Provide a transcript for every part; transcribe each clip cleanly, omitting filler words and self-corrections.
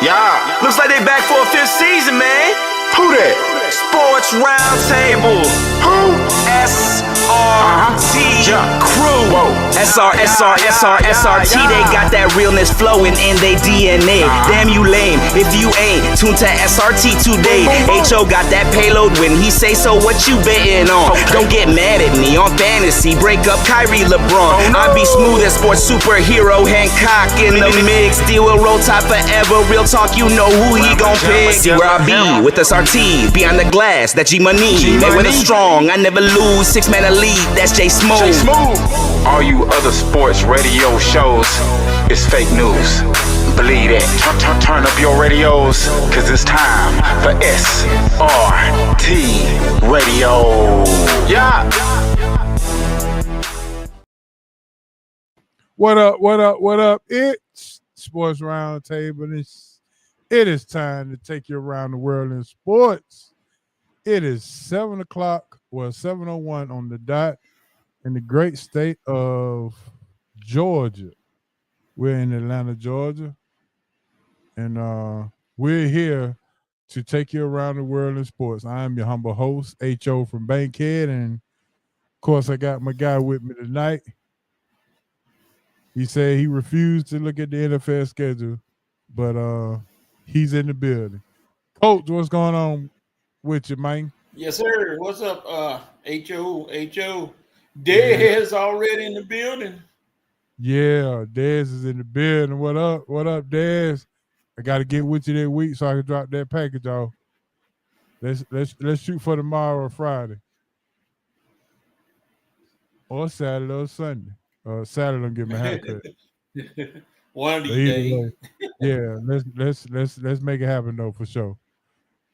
Yeah, looks like they back for a fifth season, man. Who that? Sports Roundtable. Who? SRT Crew. Whoa. SRT. They got that realness flowing in they DNA. Damn you lame if you ain't tuned to SRT today. HO got that payload when he say so. What you betting on? Don't get mad at me on fantasy. Break up Kyrie LeBron. I be smooth as sports superhero Hancock in the mix. Deal with roll top forever. Real talk, you know who he gon' pick. See where I be with SRT. Beyond the glass, that G Money. They with a strong. I never lose. 6-man elite. That's J Smooth. All you other sports radio shows is fake news. Believe that. Turn up your radios, cause it's time for SRT Radio. Yeah. What up? It's Sports Roundtable. It is time to take you around the world in sports. It is 7 o'clock, 7:01 on the dot in the great state of Georgia. We're in Atlanta, Georgia, and we're here to take you around the world in sports. I am your humble host, H.O. from Bankhead, and of course, I got my guy with me tonight. He said he refused to look at the NFL schedule, but he's in the building. Coach, what's going on with you, man? Yes, sir. What's up, H.O.? Dez already in the building. Yeah, Dez is in the building. What up, Dez? I got to get with you that week so I can drop that package off. Let's shoot for tomorrow or Friday, or Saturday or Sunday. Saturday, I'm getting my haircut. One of these days. Yeah, let's make it happen though for sure.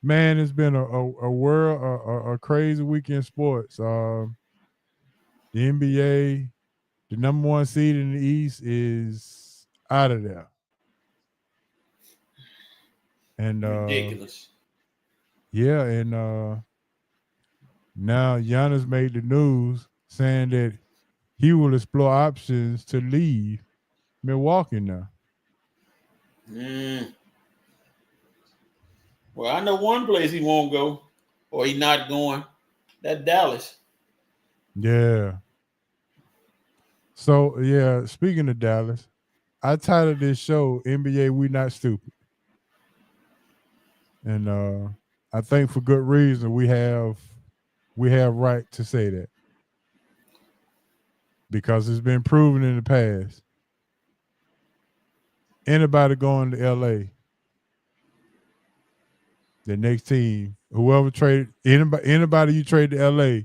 Man, it's been a crazy weekend in sports. The NBA, the number one seed in the East, is out of there. And ridiculous. Yeah, and now Giannis made the news saying that he will explore options to leave Milwaukee now. Well, I know one place he won't go, or he's not going. That's Dallas. Yeah. So, yeah, speaking of Dallas, I titled this show, NBA We Not Stupid. And I think for good reason we have right to say that. Because it's been proven in the past. Anybody going to LA, the next team, whoever trade anybody you trade to LA,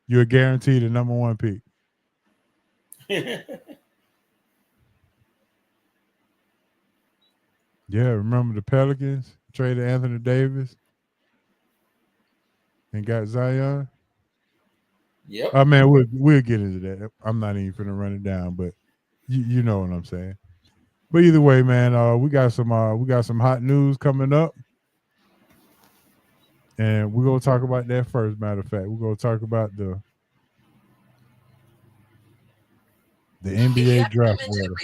you're guaranteed the number one pick. Yeah, remember the Pelicans traded Anthony Davis and got Zion? Yep. I mean, we'll get into that. I'm not even gonna run it down, but you know what I'm saying. But either way, man, we got some hot news coming up. And we're gonna talk about that first. Matter of fact, we're gonna talk about the NBA draft order.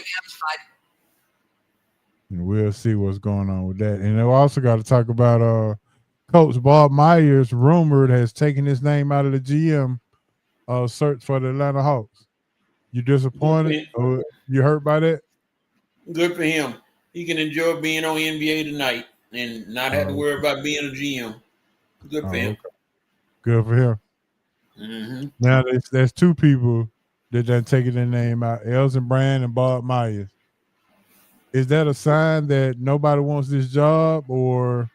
And we'll see what's going on with that. And we also got to talk about Coach Bob Myers, rumored, has taken his name out of the GM search for the Atlanta Hawks. You disappointed? Or you hurt by that? Good for him. He can enjoy being on NBA tonight and not have to worry about being a GM. Good for him. Okay. Good for him. Mm-hmm. Now, there's two people that done taken their name out, Elton Brand and Bob Myers. Is that a sign that nobody wants this job, or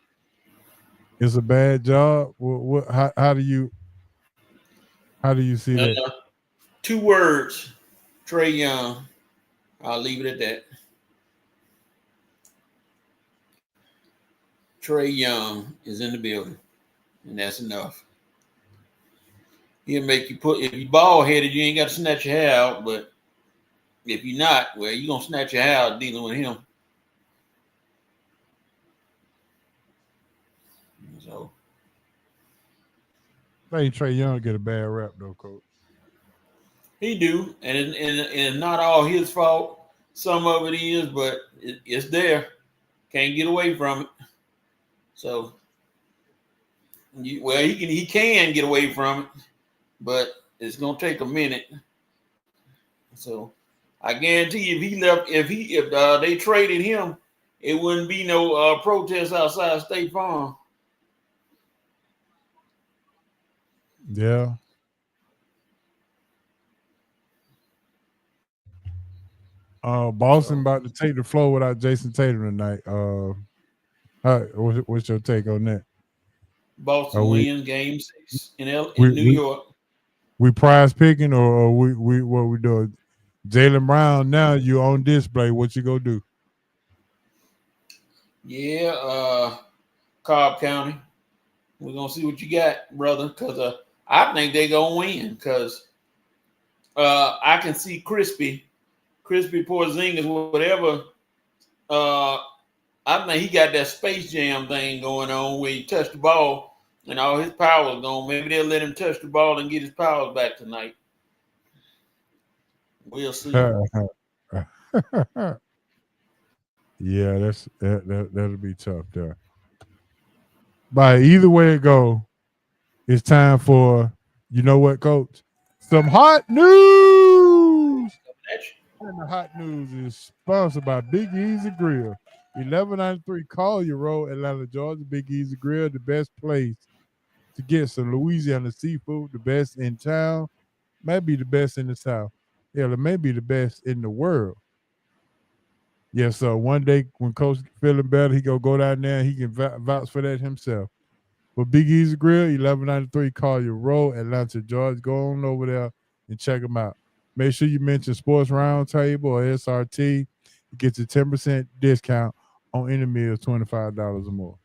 it's a bad job? How do you see that? 2 words, Trae Young. I'll leave it at that. Trae Young is in the building, and that's enough. He'll make you if you bald headed, you ain't got to snatch your hair out, but if you're not, well, you're going to snatch your hair out dealing with him. So I think Trae Young get a bad rap, though, Coach. He do, and it's not all his fault. Some of it is, but it's there. Can't get away from it. So, he can get away from it, but it's gonna take a minute. So, I guarantee you, if they traded him, it wouldn't be no protest outside State Farm. Yeah. Boston about to take the floor without Jason Tatum tonight. What's your take on that? Boston wins Game 6 in New York. We prize picking, or we what we doing? Jaylen Brown, now you on display. What you gonna do? Yeah, Cobb County. We're gonna see what you got, brother. Because I think they're gonna win. Because I can see Crispy Porzingis, whatever. I think he got that Space Jam thing going on where he touched the ball and all his power's gone. Maybe they'll let him touch the ball and get his powers back tonight. We'll see. Yeah, that'll be tough there. But either way it go, it's time for, you know what, Coach? Some hot news. And the hot news is sponsored by Big Easy Grill. 1193 Collier Road, Atlanta, Georgia. Big Easy Grill, the best place to get some Louisiana seafood, the best in town, maybe the best in the South. Yeah, it may be the best in the world. Yeah, so one day when Coach feeling better, he go down there and he can vouch for that himself. But Big Easy Grill, 1193 Collier Road, Atlanta, Georgia. Go on over there and check them out. Make sure you mention Sports Roundtable or SRT. You get your 10% discount on any meal, $25 or more.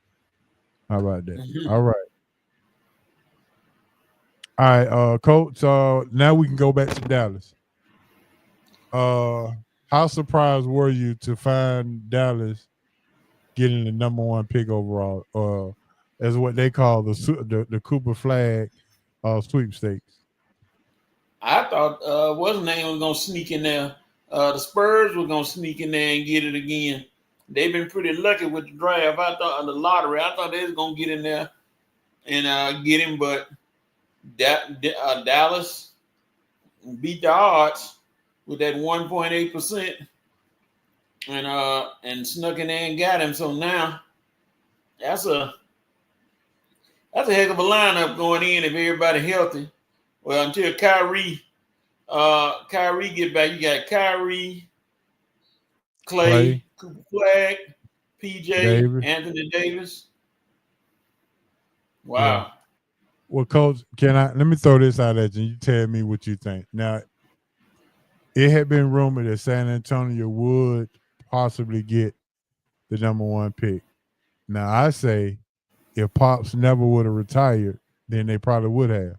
How about that? Mm-hmm. All right. All right, Coach. Now we can go back to Dallas. How surprised were you to find Dallas getting the number 1 pick overall, as what they call the Cooper Flag sweepstakes? I thought what's name was gonna sneak in there. The Spurs were gonna sneak in there and get it again. They've been pretty lucky with the draft. I thought the lottery. I thought they was gonna get in there and get him, but Dallas beat the odds with that 1.8% and snuck in there and got him. So now that's a heck of a lineup going in if everybody healthy. Well, until Kyrie get back, you got Kyrie, Clay. Cooper Flag, PJ, Davis. Anthony Davis. Wow. Yeah. Well, Coach, let me throw this out at you. You tell me what you think. Now, it had been rumored that San Antonio would possibly get the number 1 pick. Now, I say if Pops never would have retired, then they probably would have.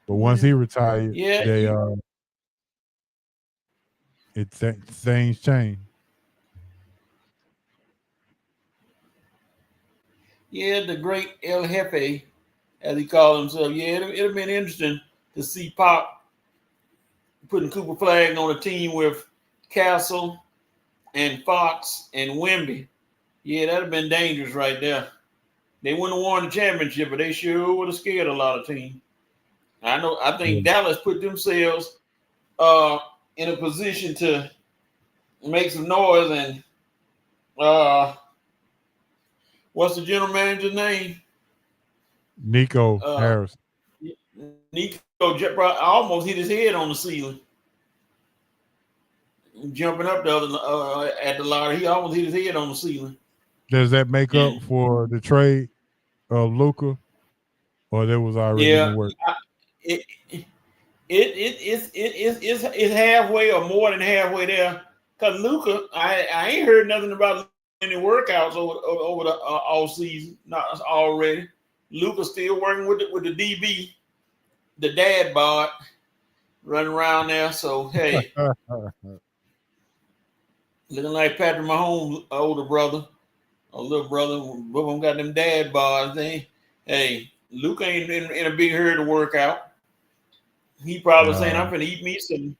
But once he retired, things changed. Yeah, the great El Jefe, as he called himself. Yeah, it'd have been interesting to see Pop putting Cooper Flag on a team with Castle and Fox and Wemby. Yeah, that'd have been dangerous right there. They wouldn't have won the championship, but they sure would have scared a lot of teams. I think Dallas put themselves in a position to make some noise. And what's the general manager's name? Nico Harris. Nico almost hit his head on the ceiling. Jumping up at the lottery, he almost hit his head on the ceiling. Does that make up for the trade of Luka, or there was already in the work? It's halfway or more than halfway there. Cause Luka, I ain't heard nothing about any workouts over the all season. Not already. Luka still working with the DB, the dad bod, running around there. So hey, looking like Patrick Mahomes' older brother, or little brother. Both of them got them dad bods. Hey, Luka ain't in a big hurry to work out. He probably saying, I'm finna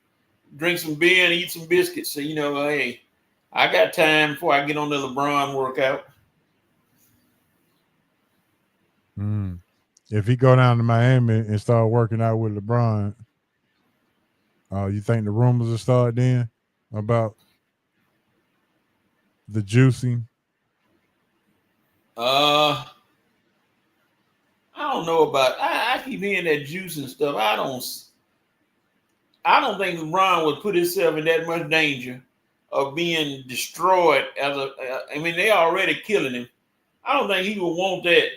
drink some beer and eat some biscuits. So, hey, I got time before I get on the LeBron workout. If he go down to Miami and start working out with LeBron, you think the rumors will start then about the juicing? I don't know about. I keep hearing that juice and stuff. I don't think LeBron would put himself in that much danger of being destroyed as a. I mean, they already killing him. I don't think he would want that.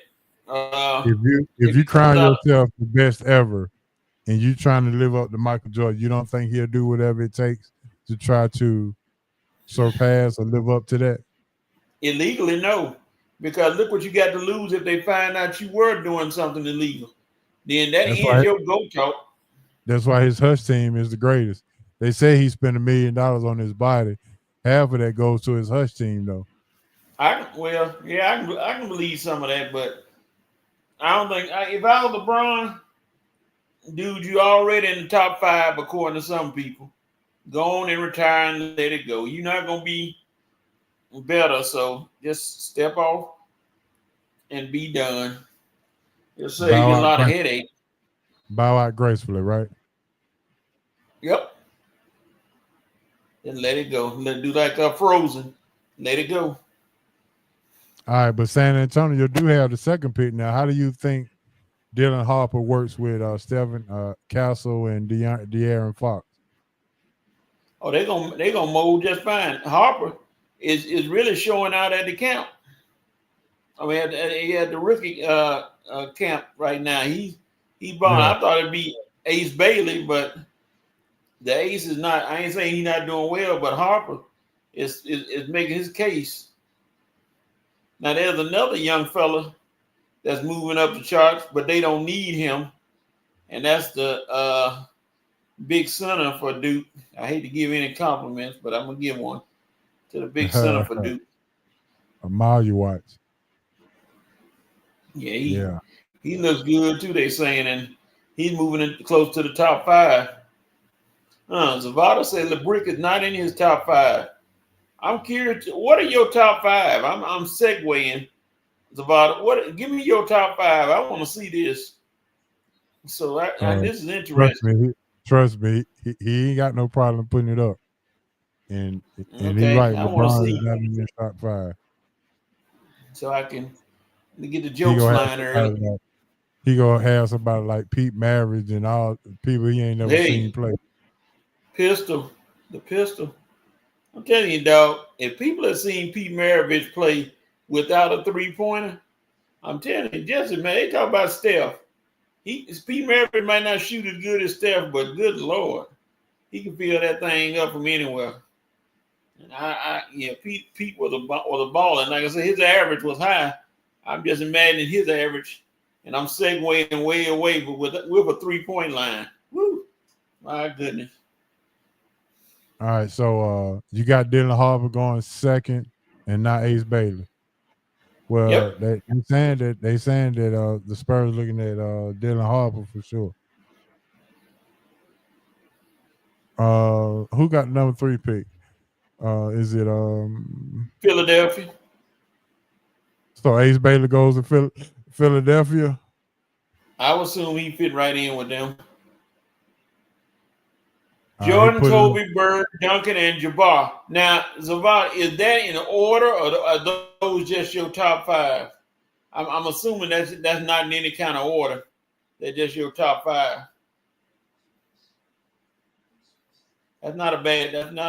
If you he comes crown out, yourself the best ever and you trying to live up to Michael Jordan, you don't think he'll do whatever it takes to try to surpass or live up to that? illegally, no, because look what you got to lose if they find out you were doing something illegal. Then that That's ends why your go talk. that's why his Hush team is the greatest. They say he spent $1 million on his body. Half of that goes to his Hush team, though. I can believe some of that, but I don't think if I was LeBron, dude, you already in the top 5 according to some people. Go on and retire and let it go. You're not gonna be better, so just step off and be done. It'll save you a lot of headache. Bow out gracefully, right? Yep. And let it go. Let do like Frozen. Let it go. All right, but San Antonio do have the second pick now. How do you think Dylan Harper works with Stephen Castle and De'Aaron Fox? Oh, they gonna mold just fine. Harper is really showing out at the camp. I mean, he had the rookie camp right now. He bought. Yeah. I thought it'd be Ace Bailey, but the Ace is not. I ain't saying he's not doing well, but Harper is making his case. Now there's another young fella that's moving up the charts, but they don't need him, and that's the big center for Duke. I hate to give any compliments, but I'm gonna give one to the big center for Duke. Amalia Watts. Yeah, he looks good too. They saying, and he's moving in close to the top 5. Zavada said LeBrick is not in his top 5. I'm curious. What are your top 5? I'm segueing, Zavada. Give me your top 5. I want to see this. So this is interesting. Trust me, he ain't got no problem putting it up. And Okay, he's right. I want to LeBron see. is not in his top 5. So I can get the jokes flying early. He gonna have somebody like Pete Maravich and all people he ain't never seen play. The pistol. I'm telling you, dog, if people have seen Pete Maravich play without a 3-pointer, I'm telling you, Jesse, man, they talk about Steph. Pete Maravich might not shoot as good as Steph, but good Lord, he can fill that thing up from anywhere. And Pete was a baller. And like I said, his average was high. I'm just imagining his average, and I'm segueing way away, but with a 3-point line. Woo! My goodness. All right, so you got Dylan Harper going second, and not Ace Bailey. Well, yep. they saying that the Spurs looking at Dylan Harper for sure. Who got number 3 pick? Is it Philadelphia? So Ace Bailey goes to Philadelphia. I would assume he fit right in with them. Jordan, Kobe, Bird, Duncan, and Jabbar. Now, Zavar, is that in order, or are those just your top 5? I'm assuming that's not in any kind of order. They're just your top 5. That's not a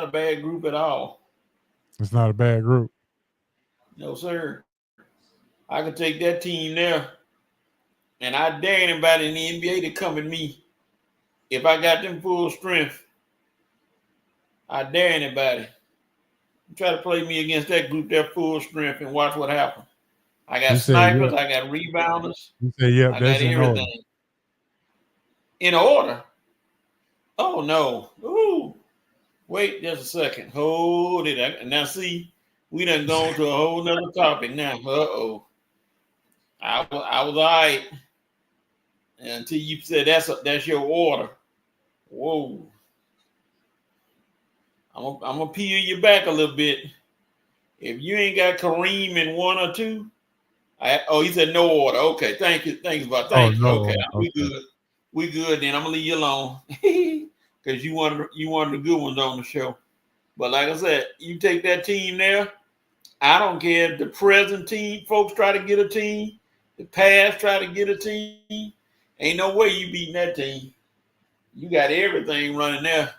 bad group at all. It's not a bad group. No, sir. I could take that team there, and I dare anybody in the NBA to come at me if I got them full strength. I dare anybody. Try to play me against that group, their full strength, and watch what happens. I got snipers. I got rebounders. You say, yep, I that's got everything. In order. Oh, no. Ooh. Wait just a second. Hold it. Now, see, we done gone to a whole nother topic now. Uh-oh. I was all right until you said that's your order. Whoa. I'm gonna peel you back a little bit. If you ain't got Kareem in 1 or 2, he said no order. Okay, thank you, thank you. No. Okay, we Okay. good. We good. Then I'm gonna leave you alone because you wanted the good ones on the show. But like I said, you take that team there. I don't care if the present team folks try to get a team, the past try to get a team. Ain't no way you beating that team. You got everything running there.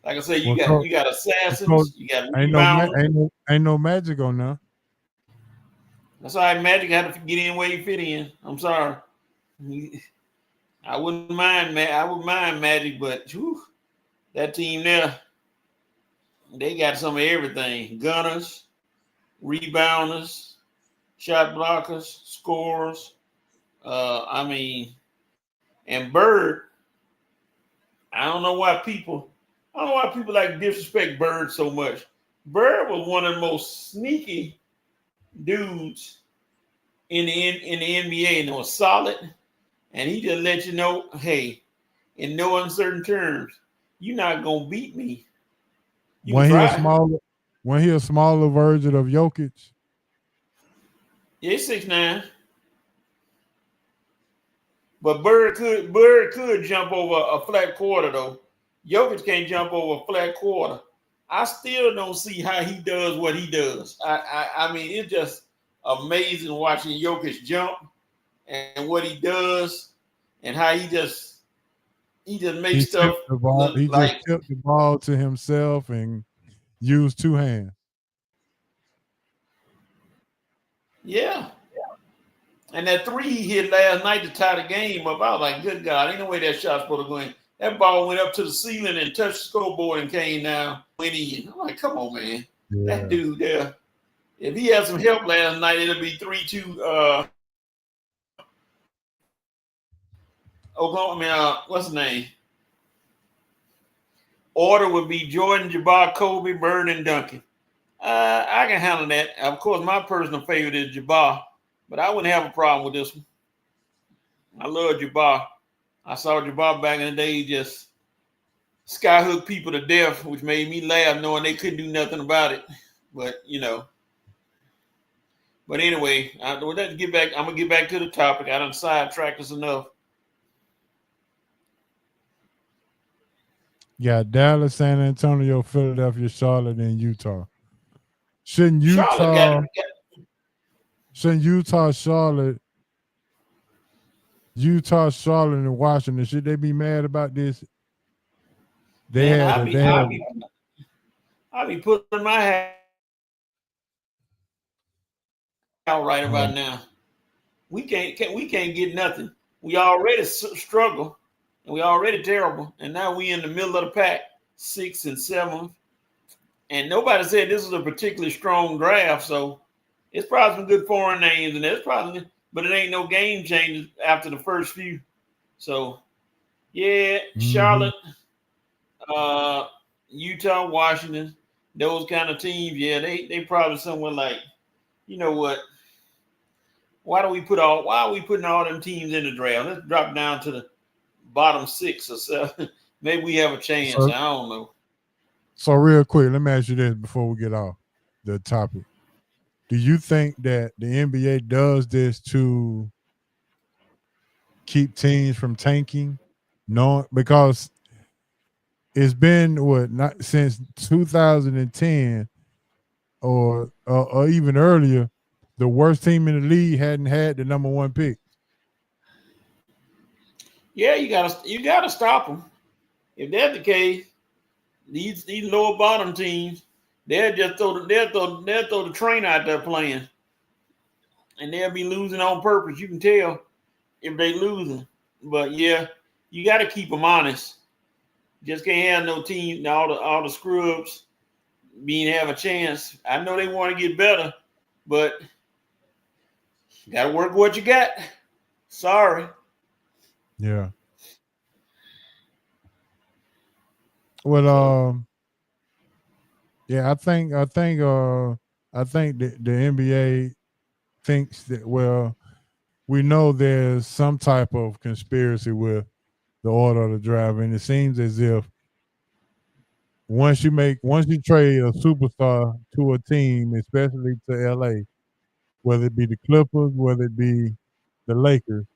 Like I said, you got assassins, you got rebounders. Ain't no magic on there. That's all right. Magic had to get in where he fit in. I'm sorry. I wouldn't mind Magic, but whew, that team there, they got some of everything: gunners, rebounders, shot blockers, scorers. And Bird. I don't know why people like disrespect Bird so much. Bird was one of the most sneaky dudes in the NBA, and it was solid. And he just let you know, hey, in no uncertain terms, you're not gonna beat me. When he a smaller version of Jokic. Yeah, 6'9". But Bird could jump over a flat quarter though. Jokic can't jump over a flat quarter. I still don't see how he does what he does. I mean, it's just amazing watching Jokic jump and what he does and how he just makes stuff He just tipped the ball to himself and used 2 hands. Yeah. And that 3 he hit last night to tie the game up, I was like, good God, ain't no way that shot's supposed to go in. That ball went up to the ceiling and touched the scoreboard and came down. Went in. I'm like, come on, man. Yeah. That dude there. If he had some help last night, it'll be 3-2. Oklahoma, what's his name? Order would be Jordan, Jabbar, Kobe, Bird, and Duncan. I can handle that. Of course, my personal favorite is Jabbar, but I wouldn't have a problem with this one. I love Jabbar. I saw Jabbar back in the day just skyhook people to death, which made me laugh knowing they couldn't do nothing about it. But, But anyway, I'm going to get back to the topic. I done sidetracked us enough. Yeah, Dallas, San Antonio, Philadelphia, Charlotte, and Utah. Shouldn't Utah, Charlotte, and Washington, should they be mad about this? I'll be putting my hat out right about now. We can't get nothing. We already struggle, and we already terrible, and now we in the middle of the pack, 6th and 7th. And nobody said this was a particularly strong draft, so it's probably some good foreign names, and but it ain't no game changers after the first few. So, yeah, Charlotte, Utah, Washington, those kind of teams, yeah, they probably somewhere like, you know what? Why are we putting all them teams in the draft? Let's drop down to the bottom 6 or 7. Maybe we have a chance. I don't know. So real quick, let me ask you this before we get off the topic. Do you think that the NBA does this to keep teams from tanking? No, because it's been not since 2010 or even earlier, the worst team in the league hadn't had the number 1 pick. Yeah, you gotta stop them. If that's the case, these lower bottom teams, they'll throw the train out there playing, and they'll be losing on purpose. You can tell if they losing. But yeah, you got to keep them honest. Just can't have no team, all the scrubs have a chance. I know they want to get better, but you got to work what you got. Sorry. Yeah. Well, yeah, I think the NBA thinks that, well, we know there's some type of conspiracy with the order of the draft, and it seems as if once you trade a superstar to a team, especially to LA, whether it be the Clippers, whether it be the Lakers,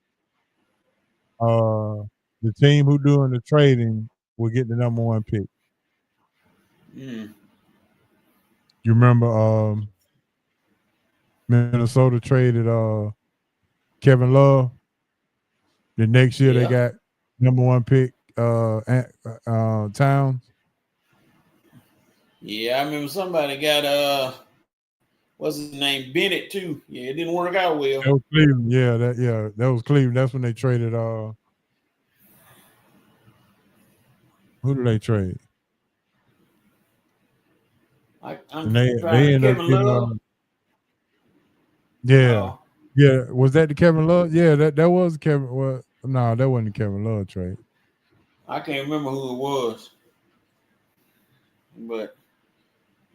the team who doing the trading will get the number one pick. Mm. You remember Minnesota traded Kevin Love. The next year they Yeah. got number one pick Towns. Yeah, I remember somebody got what's his name? Bennett too. Yeah, it didn't work out well. That was Cleveland. That was Cleveland. That's when they traded who did they trade? I'm And they trying to ended up Kevin getting Love. yeah. Oh, Yeah, was that the Kevin Love? Yeah, that was Kevin. Well, no, that wasn't the Kevin Love trade. I can't remember who it was. But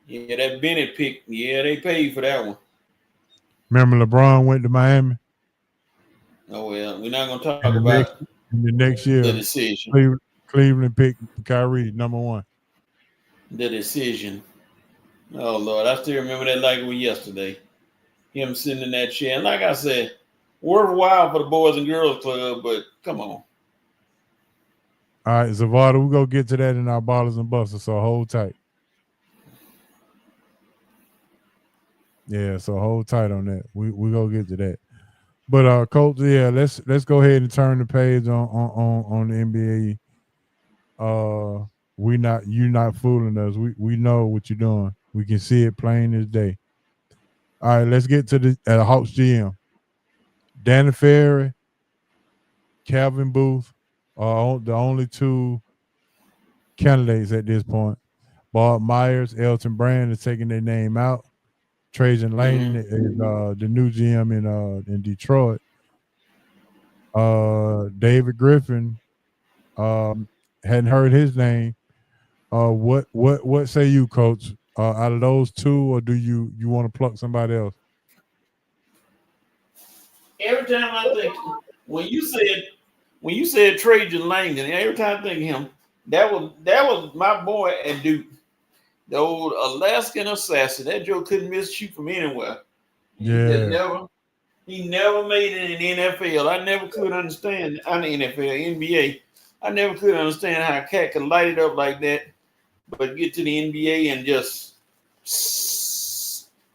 yeah, that Bennett pick, yeah, they paid for that one. Remember LeBron went to Miami? Oh well, we're not gonna talk And about the next the year, decision. Cleveland picked Kyrie number one. The decision. Oh Lord, I still remember that like it was yesterday. Him sitting in that chair. And like I said, worthwhile for the Boys and Girls Club, but come on. All right, Zavada, we're gonna get to that in our ballers and busters, so hold tight. Yeah, so hold tight on that. We gonna get to that. But Coach, yeah, let's go ahead and turn the page on the NBA. You not fooling us. We know what you're doing. We can see it plain as day. All right, let's get to the Hawks GM. Danny Ferry, Calvin Booth are the only two candidates at this point. Bob Myers, Elton Brand is taking their name out. Trajan Lane is the new GM in Detroit. David Griffin hadn't heard his name. What say you, Coach? Out of those two, or do you want to pluck somebody else? Every time I think when you said Trajan Langdon, every time I think of him, that was my boy at Duke. The old Alaskan assassin. That Joe couldn't miss shoot from anywhere. Yeah. He never made it in the NFL. I never could understand. I mean NFL, NBA. I never could understand how a cat could light it up like that, but get to the NBA and just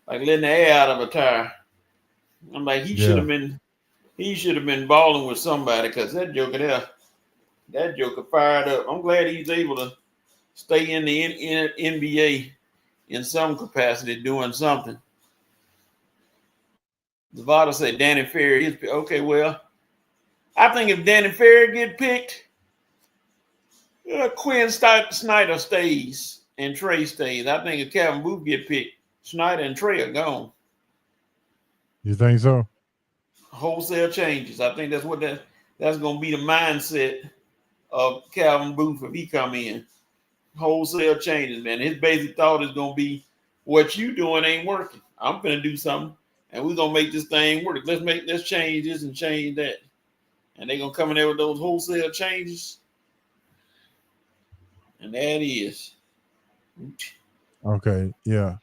like letting the air out of a tire. I'm like, he should have been balling with somebody because that joker fired up. I'm glad he's able to stay in the NBA in some capacity doing something. Zavada said Danny Ferry is okay. Well, I think if Danny Ferry get picked, Quinn Snyder stays and Trey stays. I think if Calvin Booth get picked, Snyder and Trey are gone. You think so? Wholesale changes. I think that's going to be the mindset of Calvin Booth if he come in. Wholesale changes, man. His basic thought is going to be, what you doing ain't working. I'm going to do something, and we're going to make this thing work. Let's change this and change that. And they're going to come in there with those wholesale changes. And that is. Okay, yeah.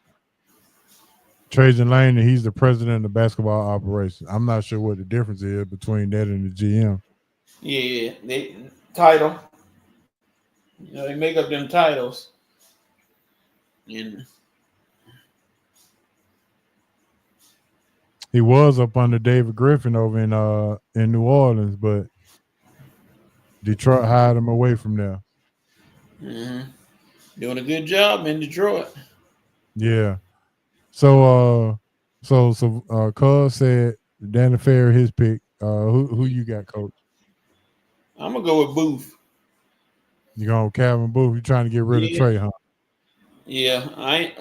Trajan Lane, he's the president of the basketball operations. I'm not sure what the difference is between that and the GM. Yeah, title. They make up them titles. And he was up under David Griffin over in New Orleans, but Detroit hired him away from there. Mm-hmm. Doing a good job in Detroit. Yeah. So Cuz said Danny Ferry his pick. Who you got, Coach? I'm gonna go with Booth. You going with Calvin Booth? You trying to get rid of Trey, huh? Yeah, I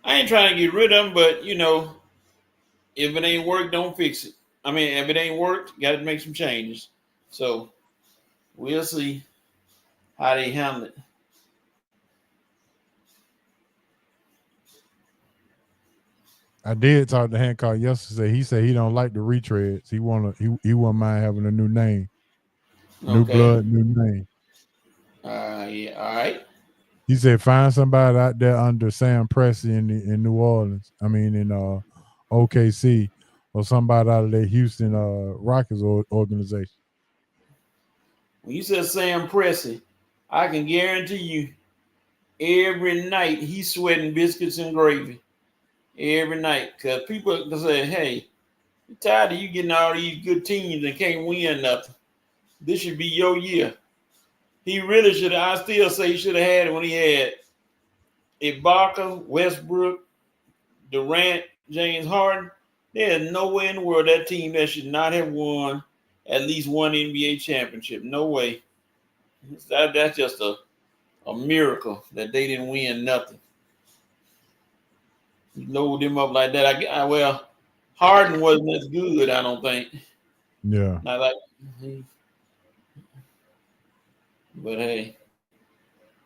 ain't trying to get rid of him, but if it ain't worked, don't fix it. I mean, if it ain't worked, got to make some changes. So we'll see how they handle it. I did talk to Hancock yesterday. He said he don't like the retreads. He wouldn't mind having a new name, new blood, new name. Yeah, all right. He said find somebody out there under Sam Presti in New Orleans. I mean in OKC, or somebody out of the Houston Rockets organization. When you said Sam Presti, I can guarantee you every night he's sweating biscuits and gravy. Every night. Because people can say, hey, I'm tired of you getting all these good teams and can't win nothing. This should be your year. He really should have. I still say he should have had it when he had Ibaka, Westbrook, Durant, James Harden. There's no way in the world that team that should not have won at least one NBA championship. No way. That's just a miracle that they didn't win nothing. You load them up like that. Well, Harden wasn't as good, I don't think. Yeah. Not like, but hey,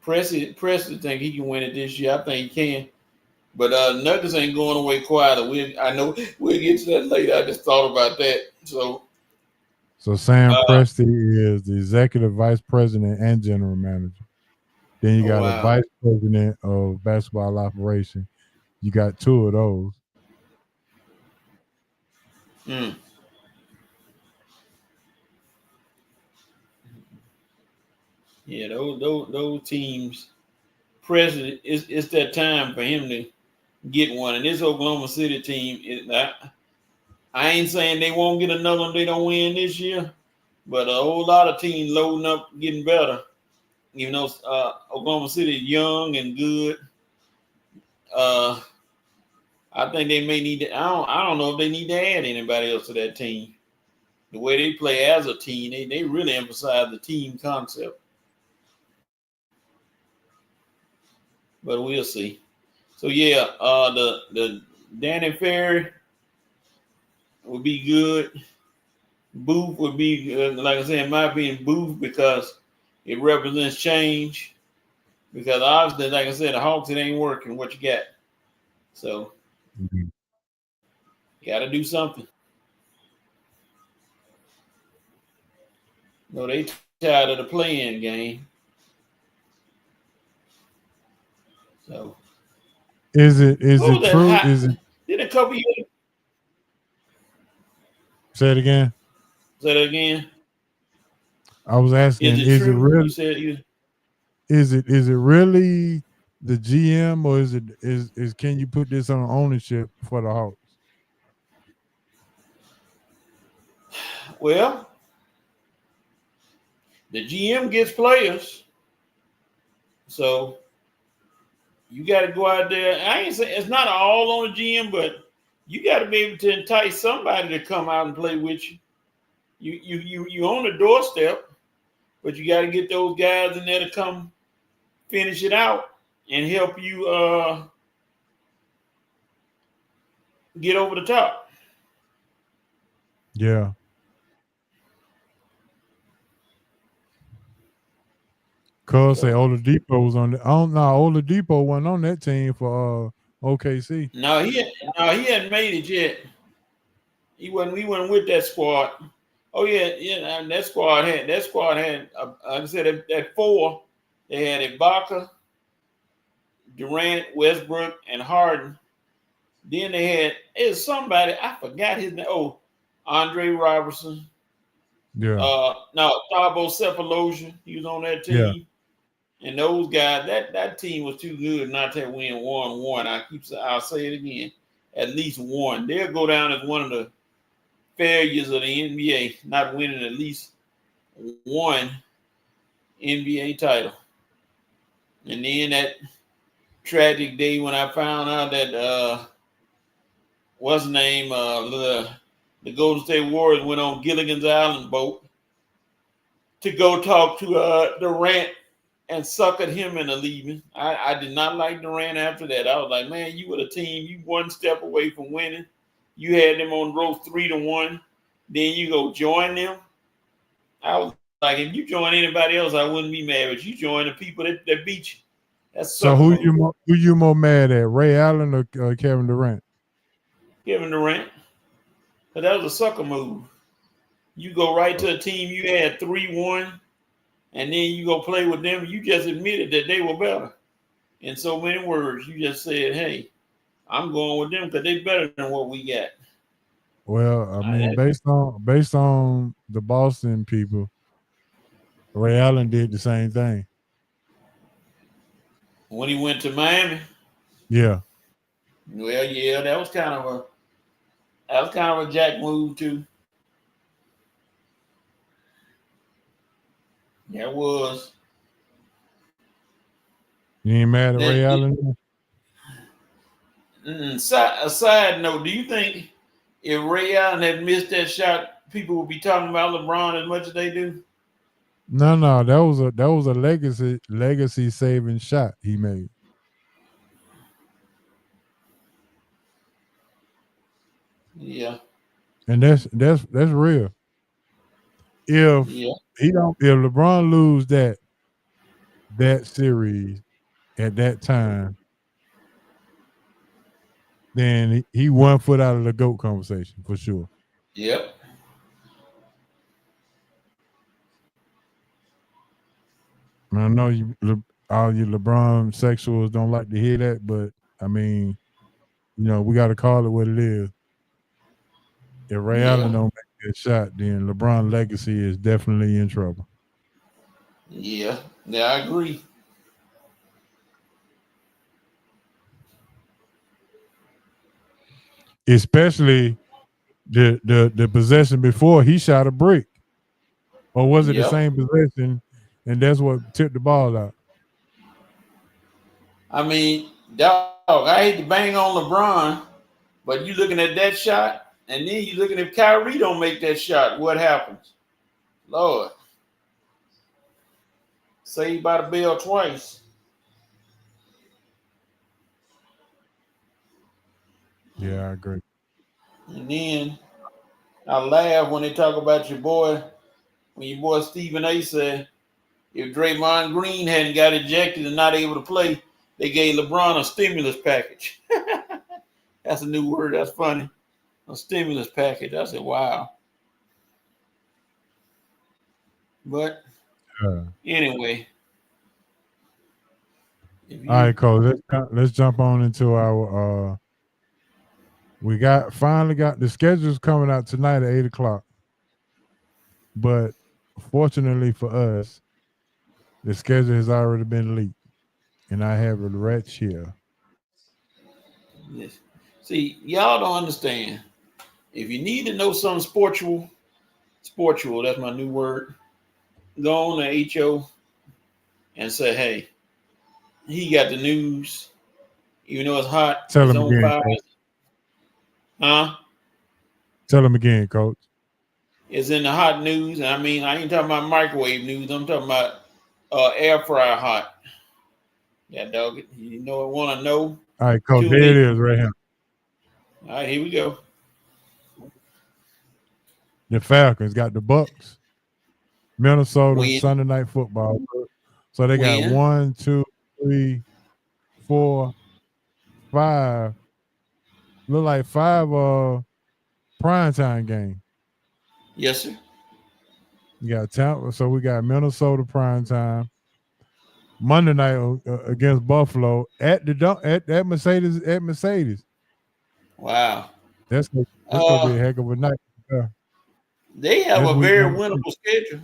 Presti think he can win it this year. I think he can. But Nuggets ain't going away quietly. I know we'll get to that later. I just thought about that. So Sam Presti is the executive vice president and general manager. Then you got a vice president of basketball operation. You got two of those. Yeah, those teams. President, it's that time for him to get one. And this Oklahoma City team, I ain't saying they won't get another one if they don't win this year, but a whole lot of teams loading up, getting better. Even though Oklahoma City is young and good, I think they may need to. I don't know if they need to add anybody else to that team. The way they play as a team, they really emphasize the team concept. But we'll see. So yeah, the Danny Ferry would be good. Booth would be like I said, in my opinion, Booth, because it represents change. Because obviously, like I said, the Hawks, it ain't working. What you got? So you got to do something. No, they tired of the play-in game. So is it true? Is it? Did a couple years? Say it again. Say that again. I was asking, is it really? You said you. Is it really the GM, or is can you put this on ownership for the Hawks? Well, the GM gets players, so you got to go out there. I ain't saying it's not all on the GM, but you got to be able to entice somebody to come out and play with you. You on the doorstep, but you got to get those guys in there to come finish it out and help you get over the top. Yeah. Cuz say Oladipo was on the. Oladipo wasn't on that team for OKC. No, he hadn't made it yet. He wasn't with that squad. Oh yeah. That squad had. Like I said, at 4, they had Ibaka, Durant, Westbrook, and Harden. Then they had somebody, I forgot his name. Oh, Andre Robertson. Yeah. Thabo Sefolosha. He was on that team. Yeah. And those guys, that team was too good not to win 1-1. I'll say it again. At least one. They'll go down as one of the failures of the NBA, not winning at least one NBA title. And then that tragic day when I found out that what's his name? The Golden State Warriors went on Gilligan's Island boat to go talk to Durant and suckered him into leaving. I did not like Durant after that. I was like, man, you were the team. You one step away from winning. You had them on the road 3-1. Then you go join them. I was like, if you join anybody else, I wouldn't be mad. But you join the people that beat you. That's so who you more mad at, Ray Allen or Kevin Durant? Kevin Durant. But that was a sucker move. You go right to a team you had 3-1, and then you go play with them. You just admitted that they were better. in so many words. You just said, "Hey, I'm going with them because they're better than what we got." Well, I mean, based on the Boston people, Ray Allen did the same thing. When he went to Miami, Yeah. well, yeah, that was kind of a jack move too. That was. You ain't mad at Ray Allen? A side note, do you think if Ray Allen had missed that shot, people would be talking about LeBron as much as they do? No, that was a legacy saving shot he made. Yeah. And that's real. If LeBron lose that series at that time, then he 1 foot out of the GOAT conversation for sure. Yep. I know all you LeBron sexuals don't like to hear that, but I mean, we got to call it what it is. If Ray Allen don't make that shot, then LeBron legacy is definitely in trouble. Yeah, I agree. Especially the possession before he shot a brick, or was it the same possession, and that's what tipped the ball out? I mean, dog, I hate to bang on LeBron, but you looking at that shot, and then you looking if Kyrie don't make that shot, what happens? Lord, saved by the bell twice. Yeah, I agree. And then I laugh when they talk about your boy Stephen A. said if Draymond Green hadn't got ejected and not able to play, they gave LeBron a stimulus package. That's a new word. That's funny. A stimulus package. I said, wow. But anyway. All right, Cole. Let's jump on into our. We finally got the schedules coming out tonight at 8:00, but fortunately for us, the schedule has already been leaked, and I have it right here. Yes. See, y'all don't understand. If you need to know something sportual, that's my new word. Go on to HO and say, hey, he got the news. Even though it's hot, Tell it's him on again, fire. Coach. Huh? Tell him again, Coach. It's in the hot news. I mean, I ain't talking about microwave news. I'm talking about air fryer hot. Yeah, dog. You know, want to know? All right, Coach. There it is, right here. All right, here we go. The Falcons got the Bucks, Minnesota, Sunday Night Football. So they got 1, 2, 3, 4, 5. Look like 5 primetime games. Yes, sir. You got Tampa, so we got Minnesota primetime. Monday night against Buffalo at Mercedes. Wow. That's gonna be a heck of a night. They have a very winnable schedule.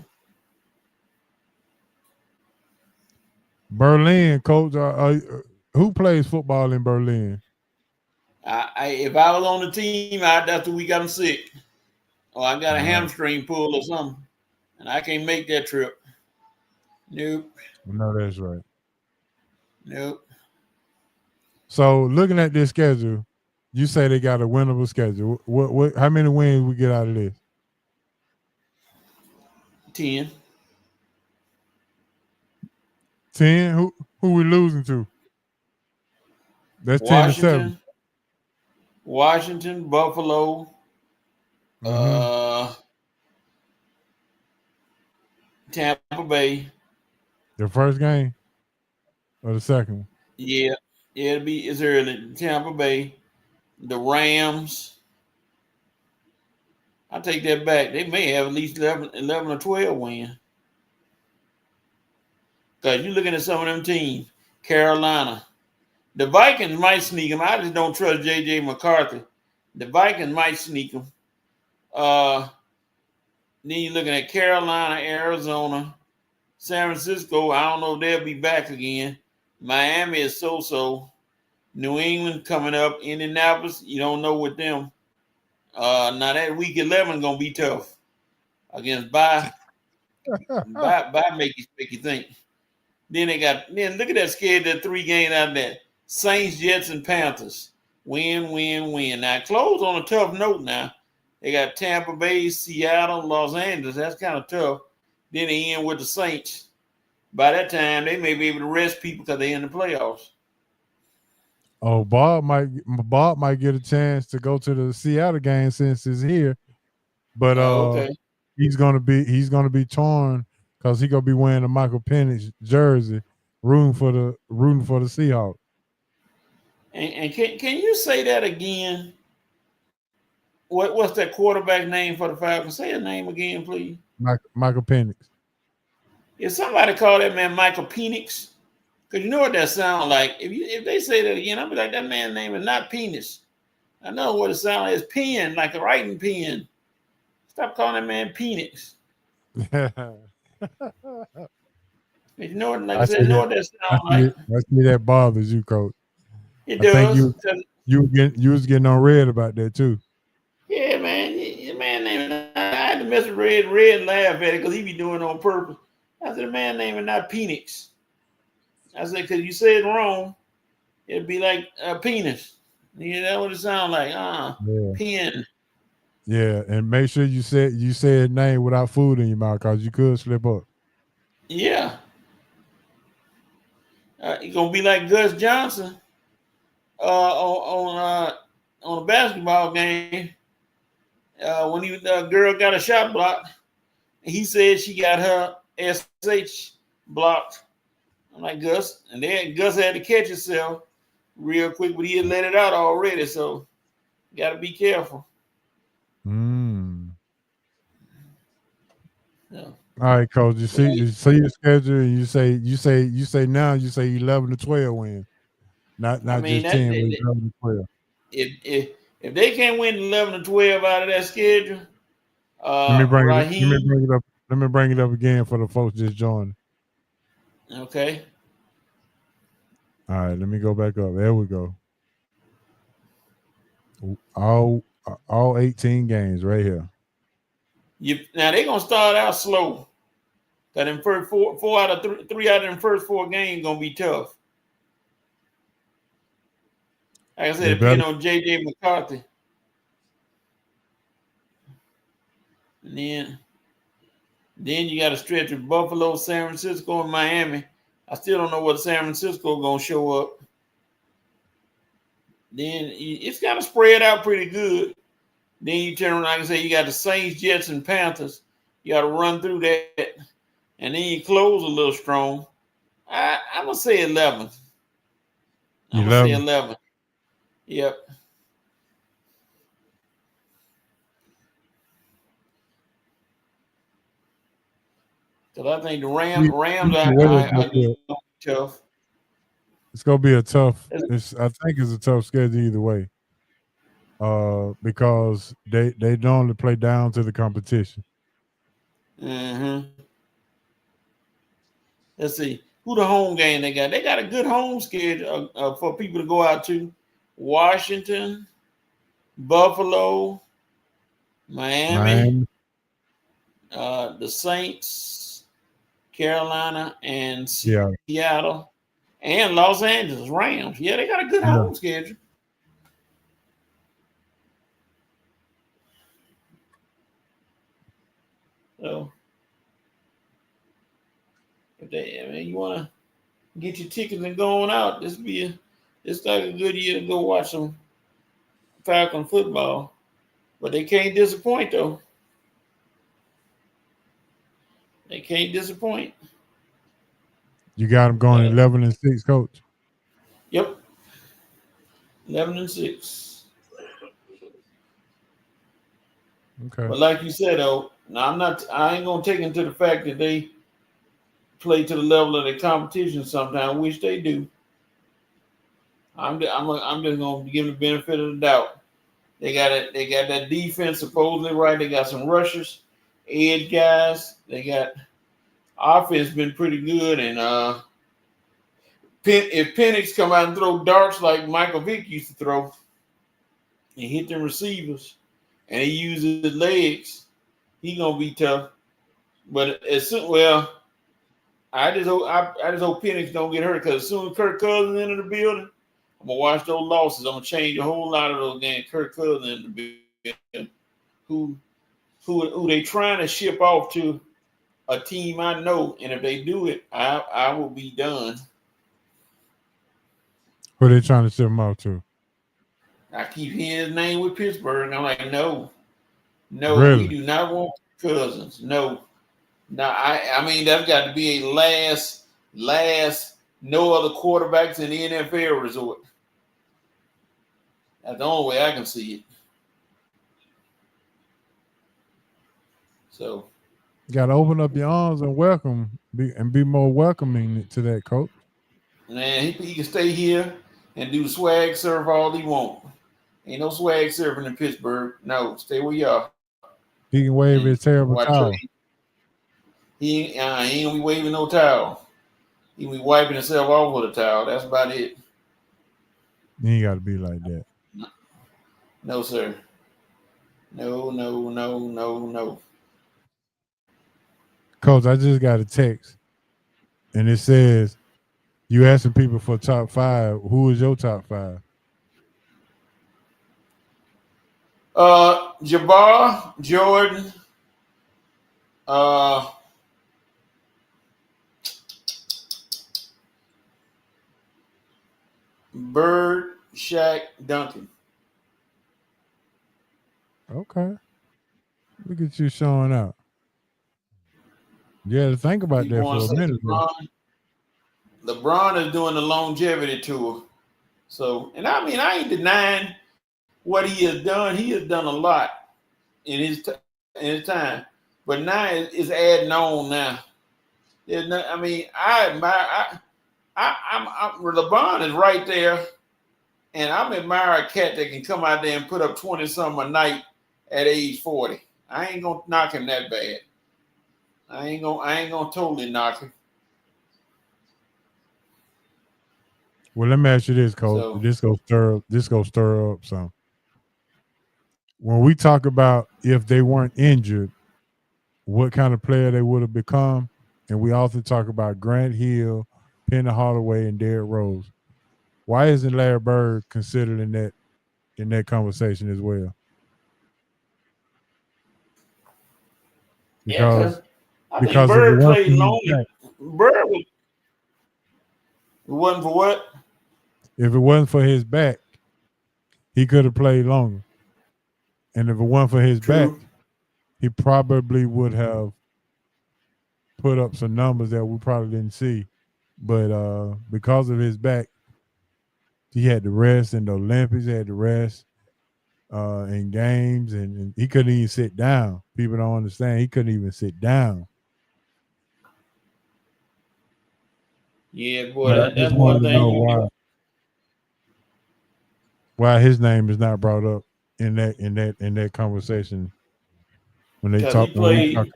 Berlin, Coach. Who plays football in Berlin? If I was on the team, that's the week I'm sick. Or I got a hamstring pull or something. And I can't make that trip. Nope. No, that's right. Nope. So looking at this schedule, you say they got a winnable schedule. What? How many wins we get out of this? 10. 10? Who we losing to? That's Washington, 10-7. Washington, Buffalo, Tampa Bay. The first game or the second one? Yeah, it's early. Tampa Bay, the Rams. I take that back. They may have at least 11 or 12 wins. Because you're looking at some of them teams. Carolina, The Vikings might sneak them. I just don't trust J.J. McCarthy. The Vikings might sneak them. Then you're looking at Carolina, Arizona, San Francisco. I don't know if they'll be back again. Miami is so-so. New England coming up. Indianapolis, you don't know with them. Now that week 11 gonna be tough against bye make you think. Then look at that schedule. That 3 games out there: Saints, Jets, and Panthers. Win. Now close on a tough note. Now they got Tampa Bay, Seattle, Los Angeles. That's kind of tough. Then they end with the Saints. By that time, they may be able to rest people because they're in the playoffs. Oh, Bob might get a chance to go to the Seattle game since he's here, but Okay. he's gonna be torn because he's gonna be wearing a Michael Penix jersey, rooting for the Seahawks. And can you say that again? What's that quarterback name for the Falcons? Say his name again, please. Michael Penix. If somebody call that man Michael Penix, because you know what that sounds like. If they say that again, I'll be like, that man's name is not penis. I know what it sounds like. It's pen, like a writing pen. Stop calling that man Penix. You know what? Like I said, know what that sounds like. I see that bothers you, Coach. It does. I think you was getting on Red about that too. Yeah, man. The man named I had to mess with Red and laugh at it because he be doing it on purpose. I said, the man name is not Penix. I said, because you said it wrong, it'd be like a penis. You know what it sounds like? Pen. Yeah, and make sure you said name without food in your mouth because you could slip up. Yeah. You're gonna be like Gus Johnson on a basketball game when the girl got a shot blocked. He said she got her SH blocked. I'm like, Gus, and then Gus had to catch himself real quick, but he had let it out already, so you got to be careful. Yeah. All right, Coach. You see your schedule, and you say now 11 to 12 win, not just 10, but 11 to 12. If they can't win 11 to 12 out of that schedule, let me bring it up again for the folks just joining. Okay. All right, let me go back up. There we go. All 18 games right here. Now they're gonna start out slow. Cause in first four out of three out of them first 4 games gonna be tough. Like I said, depending on J.J. McCarthy. And then you got to stretch with Buffalo, San Francisco, and Miami. I still don't know what San Francisco gonna show up. Then it's got to spread out pretty good. Then you turn around, like I say, you got the Saints, Jets, and Panthers. You got to run through that, and then you close a little strong. I'm gonna say 11. I'm gonna say 11. Yep. Because I think the Rams are tough. It's gonna be a tough. I think it's a tough schedule either way. Because they normally play down to the competition. Mm-hmm. Let's see who the home game they got. They got a good home schedule for people to go out to: Washington, Buffalo, Miami. The Saints, Carolina, and Seattle, and Los Angeles Rams. Yeah, they got a good home schedule. So, if you want to get your tickets and going out, it's like a good year to go watch some Falcon football. But they can't disappoint though. They can't disappoint. You got them going 11-6, Coach. Yep, 11-6. Okay. But like you said, though, I ain't gonna take into the fact that they play to the level of the competition sometimes, which they do. I'm just gonna give them the benefit of the doubt. They got that defense supposedly right. They got some rushers, edge guys. They got offense been pretty good. And if Penix come out and throw darts like Michael Vick used to throw and hit them receivers, and he uses his legs, he gonna be tough. But I just hope Penix don't get hurt, because as soon as Kirk Cousins into the building, I'm gonna watch those losses. I'm gonna change a whole lot of those games. Kirk Cousins in the building, who they trying to ship off to a team I know, and if they do it, I will be done. Who they trying to ship him out to? I keep hearing his name with Pittsburgh, and I'm like, no, Really? we do not want Cousins. No, I mean that's got to be a last, no other quarterbacks in the NFL resort. That's the only way I can see it. So, got to open up your arms and be more welcoming to that, coach. Man, he can stay here and do the swag surf all he want. Ain't no swag surfing in Pittsburgh. No, stay where you are. He can wave his terrible towel. He ain't gonna be waving no towel. He be wiping himself off with a towel. That's about it. You ain't got to be like that. No, sir. No. Coach, I just got a text, and it says, you asking people for top 5. Who is your top 5? Jabbar, Jordan, Bird, Shaq, Duncan. Okay. Look at you showing out. You had to think about that for a minute. LeBron is doing the longevity tour. So, and I mean, I ain't denying what he has done. He has done a lot in his time. But now it's adding on now. LeBron is right there, and I'm admiring a cat that can come out there and put up 20-something a night at age 40. I ain't gonna knock him that bad. I ain't gonna totally knock him. Well, let me ask you this, Coach. So, This go stir up some. When we talk about if they weren't injured, what kind of player they would have become, and we often talk about Grant Hill, Penny Hardaway, and Derrick Rose. Why isn't Larry Bird considered in that conversation as well? Because Bird played longer. Bird was, it wasn't for what? If it wasn't for his back, he could have played longer. And if it wasn't for his back, he probably would have put up some numbers that we probably didn't see. But because of his back, he had to rest in the Olympics, he had to rest in games, and he couldn't even sit down. People don't understand. He couldn't even sit down. Yeah, boy, that's one thing. Why his name is not brought up in that conversation when they talk about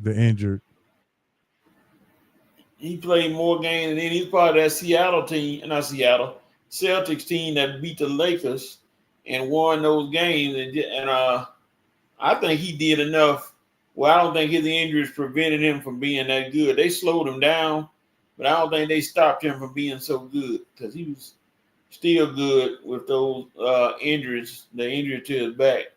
the injured. He played more games, and then he's part of that Celtics team that beat the Lakers and won those games. And I think he did enough. Well, I don't think his injuries prevented him from being that good. They slowed him down, but I don't think they stopped him from being so good, because he was still good with those injuries, the injury to his back.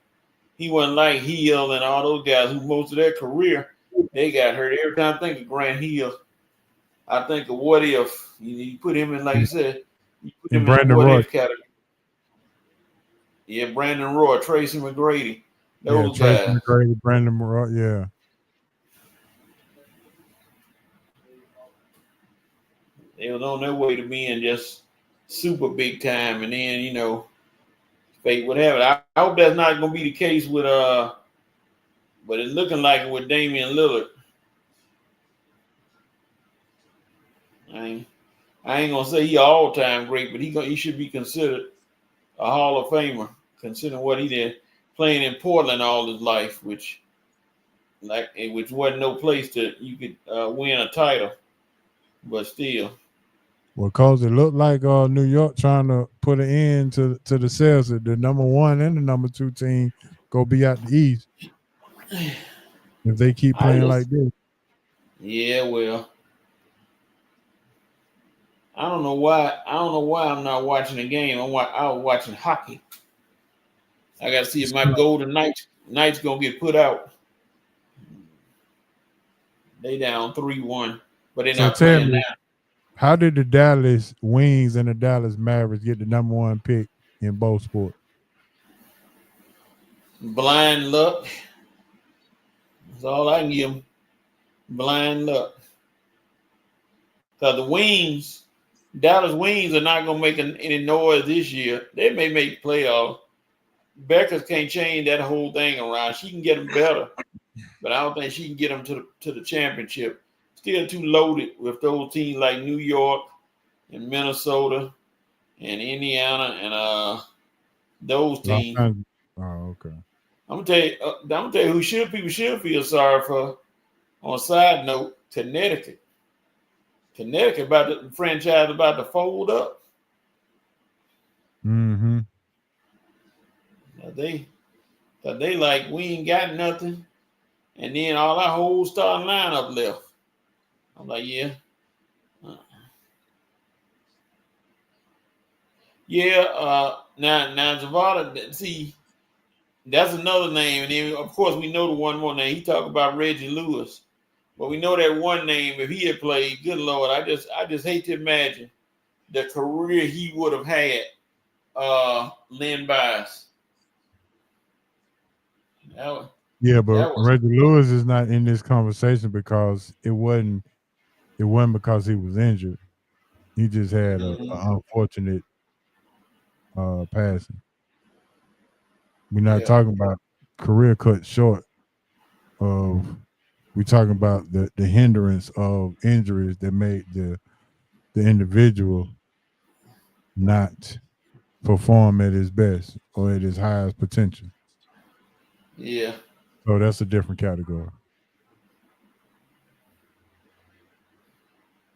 He wasn't like Hill and all those guys who most of their career, they got hurt. Every time I think of Grant Hill, I think of what if. You put him in, like you said, you put him in the what if category. Yeah, Brandon Roy, Tracy McGrady. Those guys. Tracy McGrady, Brandon Roy, yeah. They was on their way to being just super big time, and then, fate would have it. I hope that's not going to be the case with but it's looking like it with Damian Lillard. I ain't gonna say he all time great, but he should be considered a Hall of Famer, considering what he did playing in Portland all his life, which wasn't no place that you could win a title, but still. Well, cause it looked like New York trying to put an end to the sales that the number 1 and the number 2 team go be out the East if they keep playing like this. Yeah, well, I don't know why. I'm not watching the game. I was watching hockey. I got to see if my Golden Knights gonna get put out. They down 3-1, but they're not playing now. How did the Dallas Wings and the Dallas Mavericks get the number 1 pick in both sports? Blind luck. That's all I can give them. Blind luck. Because the Dallas Wings are not going to make any noise this year. They may make playoffs. Beckers can't change that whole thing around. She can get them better, but I don't think she can get them to the championship. Still too loaded with those teams like New York and Minnesota and Indiana and those teams. Oh, okay. I'm gonna tell you who people should feel sorry for. On a side note, Connecticut. Connecticut the franchise about to fold up. Mm-hmm. They like, we ain't got nothing, and then all our whole starting lineup left. I'm like, yeah. Now Zavada, see, that's another name. And then, of course, we know the one more name. He talked about Reggie Lewis. But we know that one name, if he had played, good Lord, I just hate to imagine the career he would have had, Len Bias. But Reggie Lewis is not in this conversation because it wasn't because he was injured. He just had an unfortunate passing. We're not talking about career cut short of. We're talking about the hindrance of injuries that made the individual not perform at his best or at his highest potential. Yeah. So that's a different category.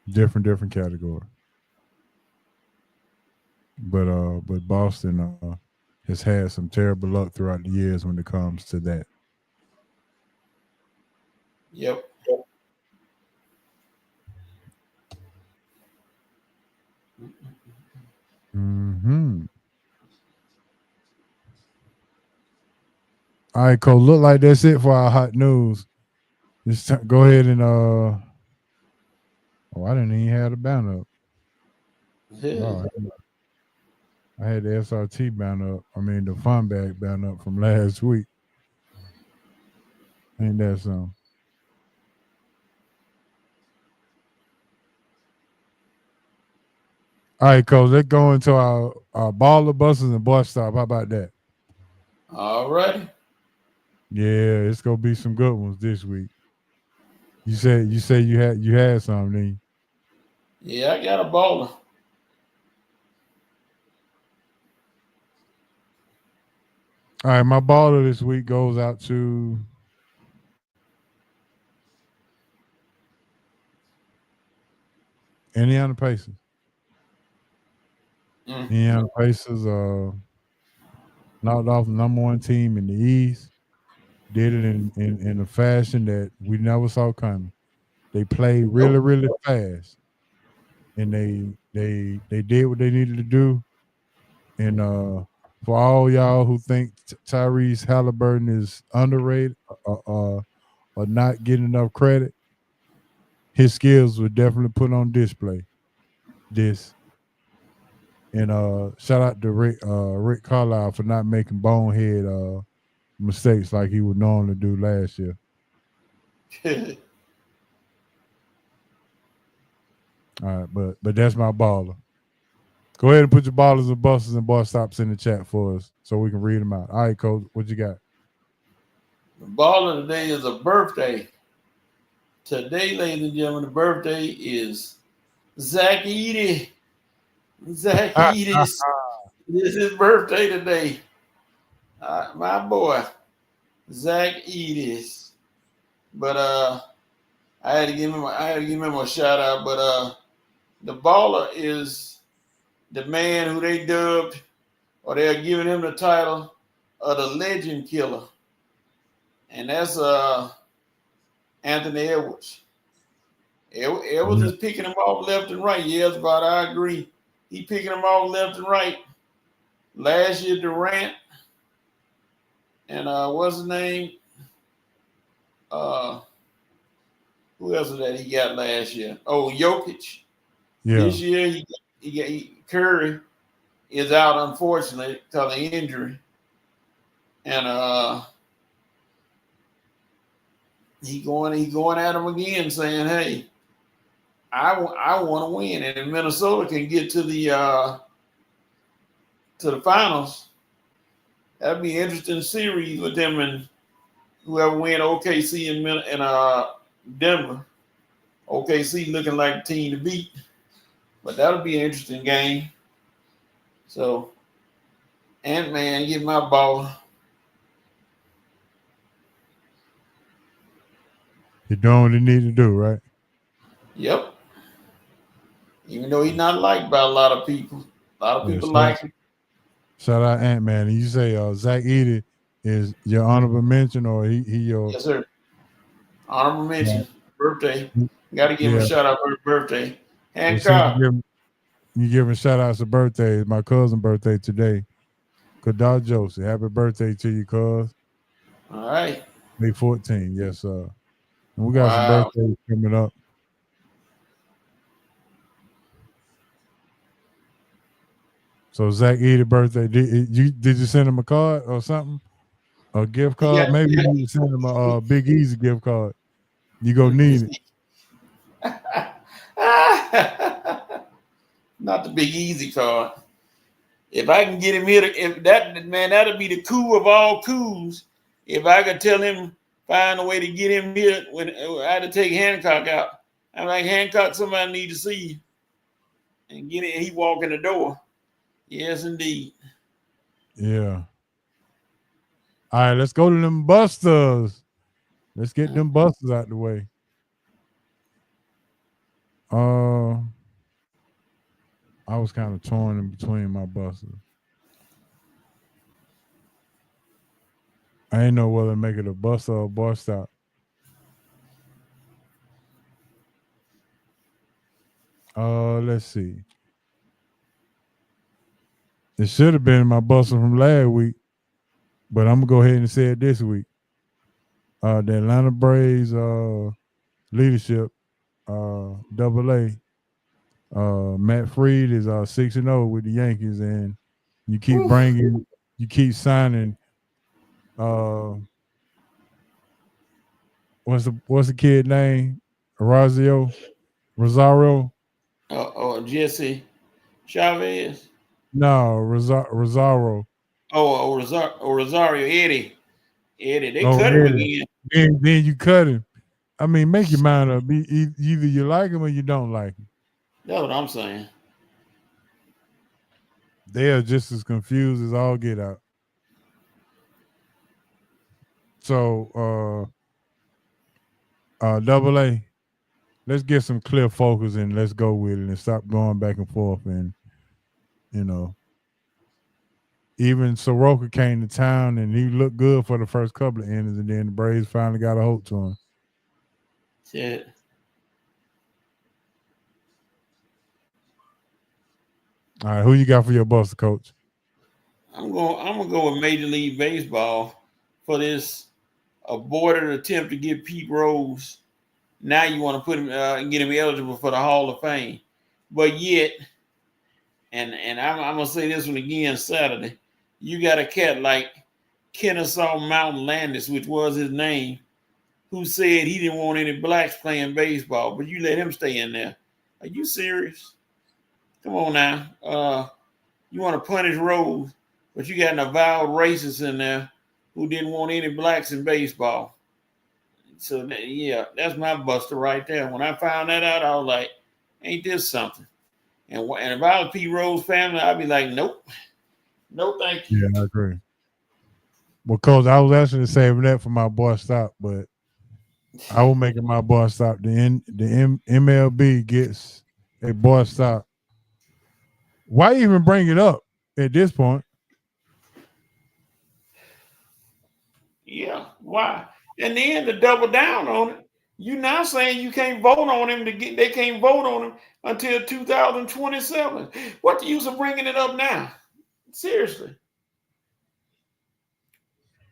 Different category. But Boston has had some terrible luck throughout the years when it comes to that. Yep. Mm-hmm. All right, Cole. Look like that's it for our hot news. Just go ahead and I didn't even have the banner up. Oh, I had the SRT banner up. I mean the fun bag banner up from last week. Ain't that something? All right, Coach, let's go into our baller buses and bus stop. How about that? All righty. Yeah, it's gonna be some good ones this week. You said you had some, didn't you? Yeah, I got a baller. All right, my baller this week goes out to Indiana Pacers. Indiana Pacers knocked off the number 1 team in the East. Did it in a fashion that we never saw coming. They played really fast, and they did what they needed to do. And for all y'all who think Tyrese Halliburton is underrated or not getting enough credit, his skills were definitely put on display. And shout out to Rick Carlisle for not making bonehead mistakes like he would normally do last year. All right, but that's my baller. Go ahead and put your ballers and buses and bus stops in the chat for us so we can read them out. All right, Coach, what you got? The baller today is a birthday. Today, ladies and gentlemen, the birthday is Zach Edey. Zach Edey. It's his birthday today. My boy, Zach Edey. But I had to give him a shout out. But the baller is the man who they dubbed, or they're giving him the title of the Legend Killer, and that's Anthony Edwards. Edwards is picking him off left and right. Yes, but I agree. He picking them off left and right. Last year, Durant and what's his name? Who else was that he got last year? Oh, Jokic. Yeah. This year, Curry is out, unfortunately, because of injury. And he going at him again, saying, "Hey, I want to win." And if Minnesota can get to the finals, that'd be an interesting series with them and whoever win OKC and Denver. OKC looking like a team to beat, but that'll be an interesting game. So, Ant-Man, get my ball. You're doing what you need to do, right? Yep. Even though he's not liked by a lot of people. A lot of people like him. Shout out Ant-Man. And you say Zach Edey is your honorable mention, or he your... Yes, sir. Honorable mention. Yeah. Birthday. Got to give him a shout out for his birthday. Hancock. You giving shout outs to birthdays. My cousin's birthday today. Kadar Joseph. Happy birthday to you, cuz. All right. May 14. Yes, sir. And we got some birthdays coming up. So Zach Edey birthday. Did you send him a card or something? A gift card? Yeah, maybe you need to send him a Big Easy gift card. You go need it. Not the Big Easy card. If I can get him here, that'll be the coup of all coups. If I could tell him, find a way to get him here when I had to take Hancock out. I'm like, Hancock, somebody need to see you. And get it, he walk in the door. Yes, indeed. Yeah. All right, let's go to them busters. Let's get them busters out the way. I was kind of torn in between my busters. I didn't know whether to make it a buster or a bus stop. Let's see. It should have been my buster from last week, but I'm gonna go ahead and say it this week. The Atlanta Braves leadership, AA. Matt Fried is 6-0 with the Yankees, and you keep signing. What's the kid name? Rosario. Jesse Chavez. No, Rosario. Rosario. Eddie. They cut him again. Then you cut him. I mean, make your mind up. Either you like him or you don't like him. That's what I'm saying. They are just as confused as all get out. So, AA, let's get some clear focus and let's go with it and stop going back and forth. And, even Soroka came to town and he looked good for the first couple of innings, and then the Braves finally got a hold to him. Shit. All right, who you got for your buster, Coach? I'm gonna go with Major League Baseball for this aborted attempt to get Pete Rose. Now you want to put him and get him eligible for the Hall of Fame, but yet, and I'm gonna say this one again Saturday. You got a cat like Kennesaw Mountain Landis, which was his name, who said he didn't want any blacks playing baseball, but you let him stay in there. Are you serious? Come on now. You want to punish Rose, but you got an avowed racist in there who didn't want any blacks in baseball. So, yeah, that's my buster right there. When I found that out, I was like, Ain't this something? And if I was Pete Rose family, I'd be like, nope, no, thank you. Yeah, I agree. Well, Coach, I was actually saving that for my boy stop, but I will make it my boy stop. The MLB gets a boy stop. Why even bring it up at this point? Yeah, why? And then to double down on it, you now saying you can't vote on him they can't vote on him until 2027. What the use of bringing it up now? Seriously.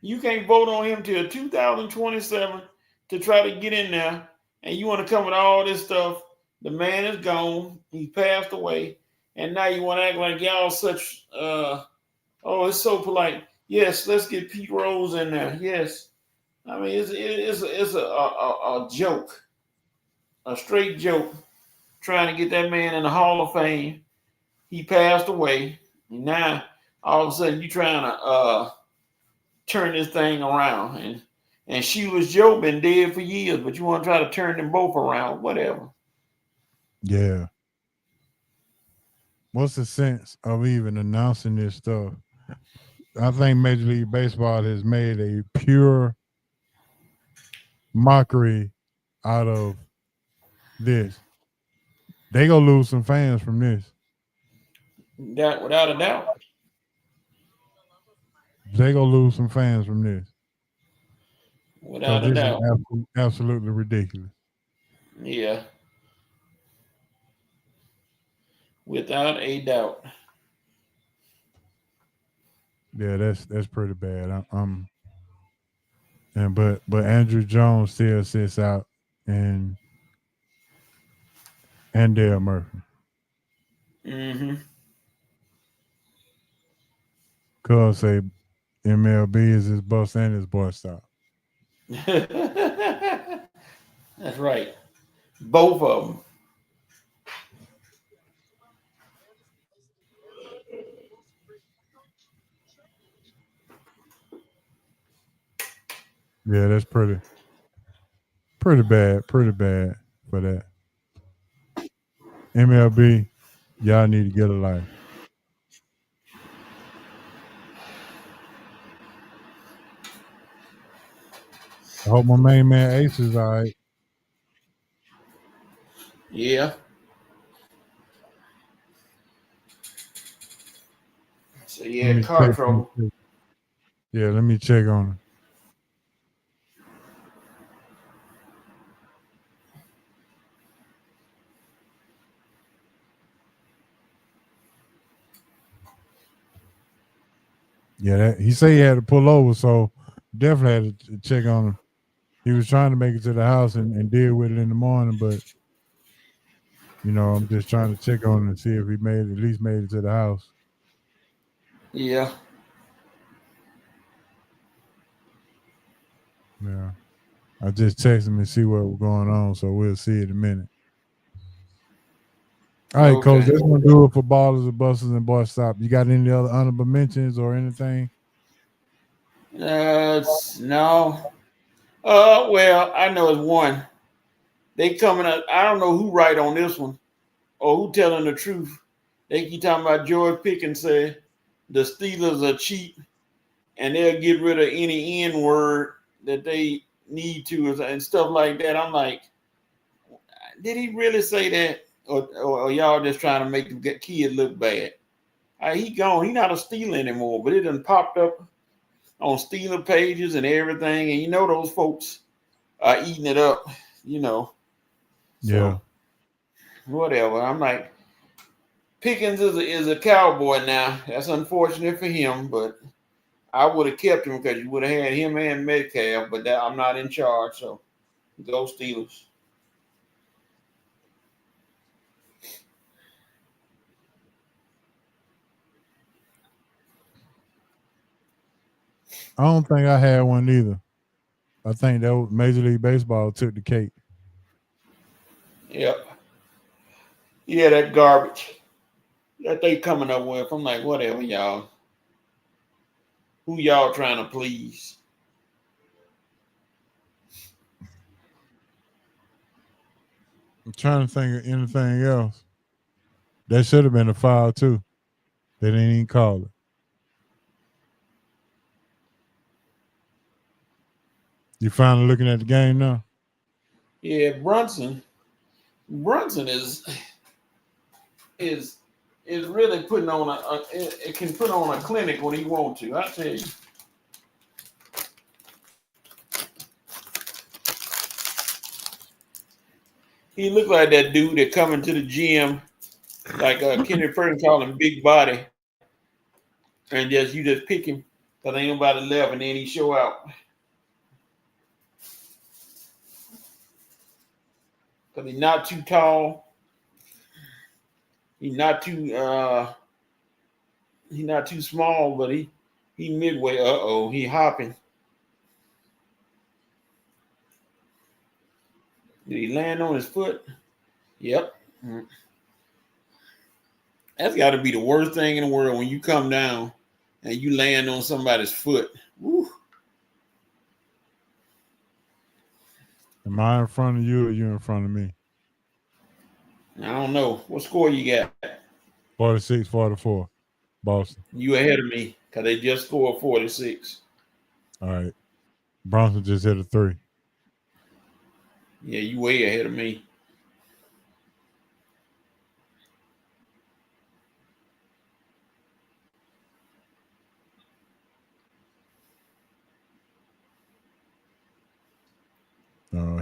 You can't vote on him till 2027 to try to get in there, and you want to come with all this stuff. The man is gone, he passed away, and now you want to act like y'all such oh, it's so polite. Yes, let's get Pete Rose in there. Yes. I mean, it's a joke, a straight joke, trying to get that man in the Hall of Fame. He passed away. And now, all of a sudden, you trying to turn this thing around. And Sheila's Joe been dead for years, but you want to try to turn them both around. Whatever. Yeah. What's the sense of even announcing this stuff? I think Major League Baseball has made a pure mockery out of this. They gonna lose some fans from this. That without a doubt. They gonna lose some fans from this. Without a This doubt. is absolutely ridiculous. Yeah. Without a doubt. Yeah, that's pretty bad. But Andrew Jones still sits out and Dale Murphy. Mm-hmm. Cuz say MLB is his bus and his boy stop. That's right. Both of them. Yeah, that's pretty bad for that. MLB, y'all need to get a life. I hope my main man Ace is all right. Yeah. So yeah, car trouble. Yeah, let me check on him. Yeah, he said he had to pull over, so definitely had to check on him. He was trying to make it to the house and deal with it in the morning, but I'm just trying to check on him and see if he at least made it to the house. Yeah. Yeah. I just text him and see what was going on, so we'll see in a minute. All right, okay. Coach, that's going to do it for Ballers and Busters and Boy Stop. You got any other honorable mentions or anything? No. Well, I know it's one. They coming up. I don't know who right on this one or who telling the truth. They keep talking about George Pickens said the Steelers are cheap and they'll get rid of any N word that they need to and stuff like that. I'm like, did he really say that? Or y'all just trying to make the kid look bad? He gone. He not a Steeler anymore, but it done popped up on Steeler pages and everything. And those folks are eating it up, So, yeah. Whatever. I'm like, Pickens is a Cowboy now. That's unfortunate for him, but I would have kept him because you would have had him and Metcalf, but I'm not in charge, so go Steelers. I don't think I had one either. I think that was Major League Baseball took the cake. Yep. Yeah, that garbage that they coming up with. I'm like, whatever, y'all. Who y'all trying to please? I'm trying to think of anything else. That should have been a foul too. They didn't even call it. You finally looking at the game now? Yeah, Brunson is really putting on it can put on a clinic when he wants to. I tell you. He looked like that dude that coming to the gym, like Kenny Burton called him big body, and you just pick him because ain't nobody left, and then he show out. Because he's not too tall. He's not too small, but he midway. He hopping. Did he land on his foot? Yep. That's got to be the worst thing in the world when you come down and you land on somebody's foot. Woo. Am I in front of you or you in front of me? I don't know. What score you got? 46-44. Boston. You ahead of me because they just scored 46. All right. Bronson just hit a 3. Yeah, you way ahead of me.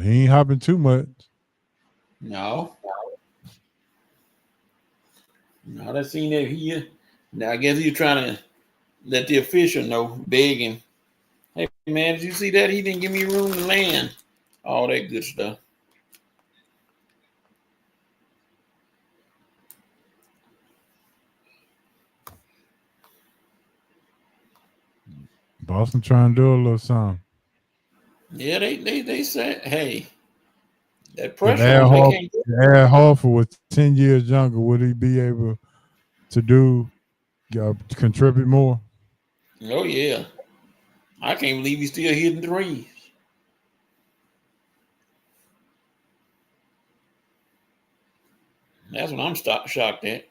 He ain't hopping too much. No, I seen that here. Now I guess he's trying to let the official know, begging. Hey man, did you see that? He didn't give me room to land. All that good stuff. Boston trying to do a little something. Yeah, they said, hey, that If pressure. Al Horford was 10 years younger, would he be able to contribute more? Oh yeah, I can't believe he's still hitting threes. That's what I'm shocked at.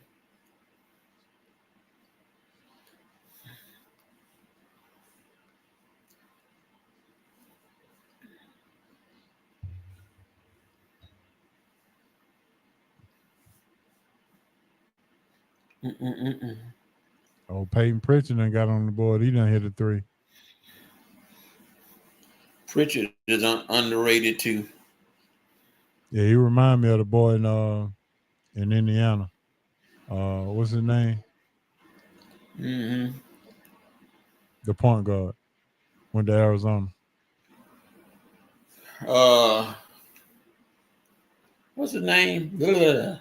Oh, Peyton Pritchard done got on the board. He done hit a 3. Pritchard is underrated too. Yeah, he remind me of the boy in Indiana. What's his name? Mm-hmm. The point guard went to Arizona. What's his name? Ugh.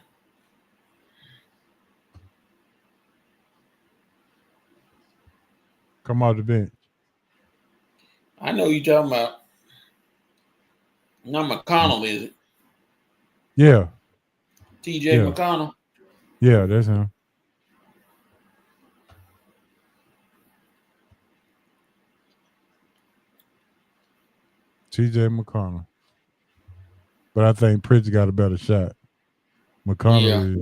Come off the bench. I know you talking about. Not McConnell, is it? Yeah. T.J. McConnell. Yeah, that's him. T.J. McConnell. But I think Pritchard got a better shot. McConnell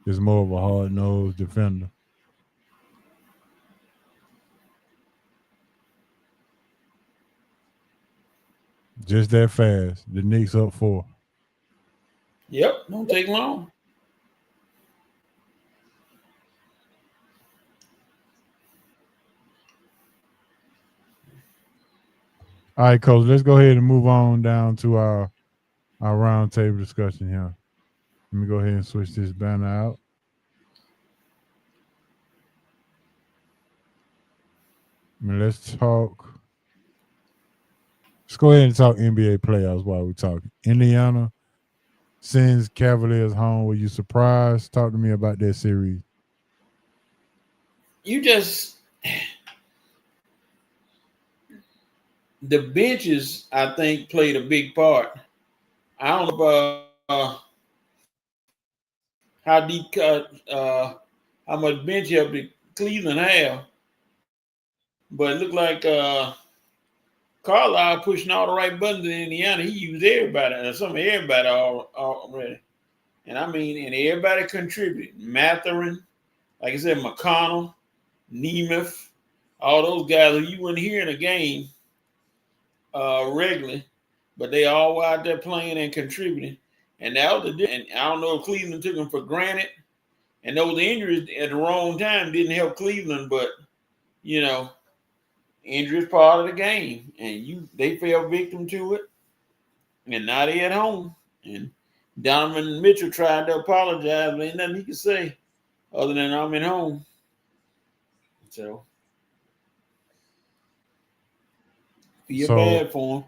is more of a hard-nosed defender. Just that fast. The Knicks up 4. Yep, don't take long. All right, Coach, let's go ahead and move on down to our roundtable discussion here. Let me go ahead and switch this banner out. Let's talk. Let's go ahead and talk NBA playoffs while we're talking. Indiana sends Cavaliers home. Were you surprised? Talk to me about that series. The benches, I think, played a big part. I don't know how deep how much bench help did Cleveland have, but it looked like Carlisle pushing all the right buttons in Indiana. He used everybody, some of everybody already. And I mean, and everybody contributed. Matherin, like I said, McConnell, Nemeth, all those guys who you wouldn't hear in a game regularly, but they all were out there playing and contributing. And that was the, and I don't know if Cleveland took them for granted. And those injuries at the wrong time didn't help Cleveland, but you know, injury is part of the game, and they fell victim to it, and now they at home. And Donovan Mitchell tried to apologize, but ain't nothing he could say other than I'm at home. So feel bad for him.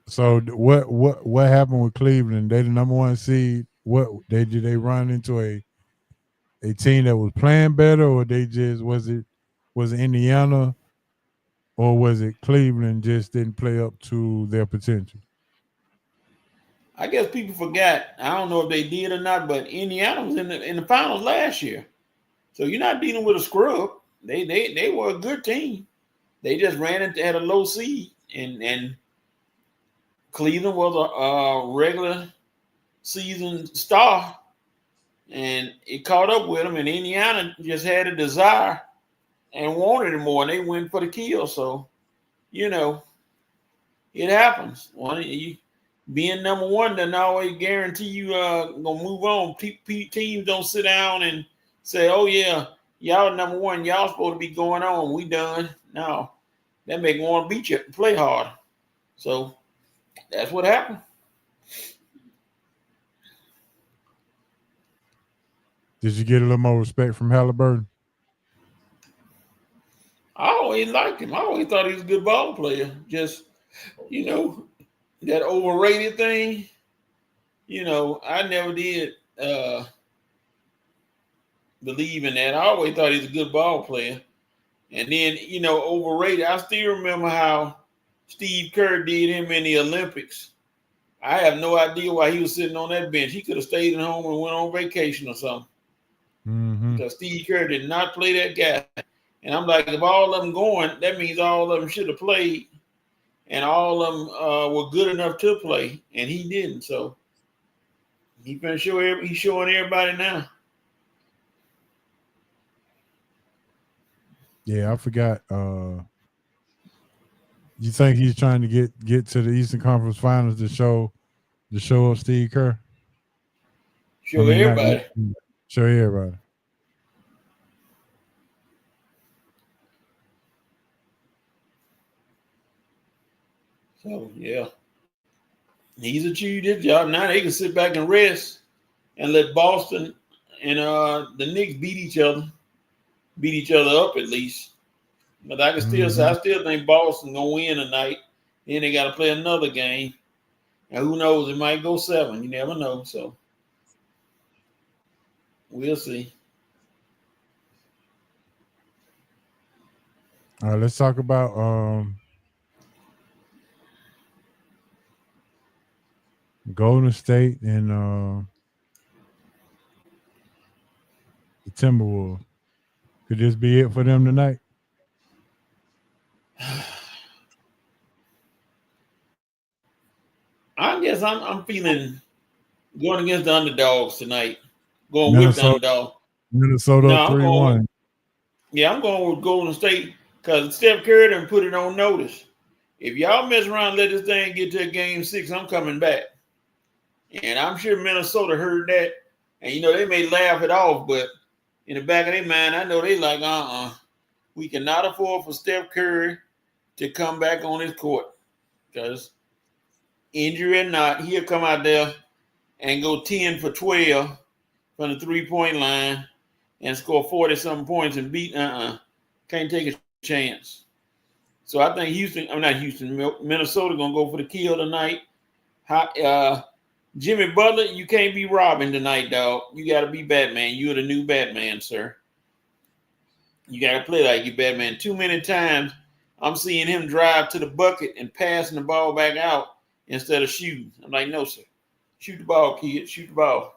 So what happened with Cleveland? They the number one seed. What did they run into a team that was playing better, or was it Indiana, or was it Cleveland just didn't play up to their potential? I guess people forgot. I don't know if they did or not, but Indiana was in the finals last year. So you're not dealing with a scrub. They were a good team. They just had a low seed, and Cleveland was a regular season star, and it caught up with them. And Indiana just had a desire and wanted it more, and they went for the kill. So, you know, it happens. Being number one doesn't always guarantee you gonna move on. Teams don't sit down and say, "Oh yeah, y'all number one, y'all supposed to be going on. We done." No, that make them want to beat you and play hard. So that's what happened. Did you get a little more respect from Halliburton? I always liked him. I always thought he was a good ball player. Just, you know, that overrated thing, you know, I never did believe in that. I always thought he was a good ball player. And then, you know, overrated. I still remember how Steve Kerr did him in the Olympics. I have no idea why he was sitting on that bench. He could have stayed at home and went on vacation or something. Mm-hmm. Because Steve Kerr did not play that guy. And I'm like, if all of them going, that means all of them should have played. And all of them were good enough to play, and he didn't. So he's showing everybody now. Yeah, I forgot. You think he's trying to get to the Eastern Conference Finals to show up Steve Kerr? Show everybody. Show everybody. So yeah, he's achieved his job. Now they can sit back and rest and let Boston and the Knicks beat each other up at least. But I can still say I still think Boston gonna win tonight. Then they got to play another game, and who knows? It might go 7. You never know. So we'll see. All right, let's talk about Golden State and the Timberwolves. Could this be it for them tonight? I guess I'm feeling going against the underdogs tonight. Going with the underdog. Minnesota 3-1. Yeah, I'm going with Golden State because Steph Curry done put it on notice. If y'all mess around and let this thing get to a game 6, I'm coming back. And I'm sure Minnesota heard that. And, you know, they may laugh it off, but in the back of their mind, I know they like, we cannot afford for Steph Curry to come back on his court. Because injury or not, he'll come out there and go 10 for 12 from the 3-point line and score 40-something points and beat, can't take a chance. So I think Minnesota going to go for the kill tonight. Jimmy Butler, you can't be Robin tonight, dog. You got to be Batman. You're the new Batman, sir. You got to play like you Batman. Too many times I'm seeing him drive to the bucket and passing the ball back out instead of shooting. I'm like, no, sir. Shoot the ball, kid. Shoot the ball.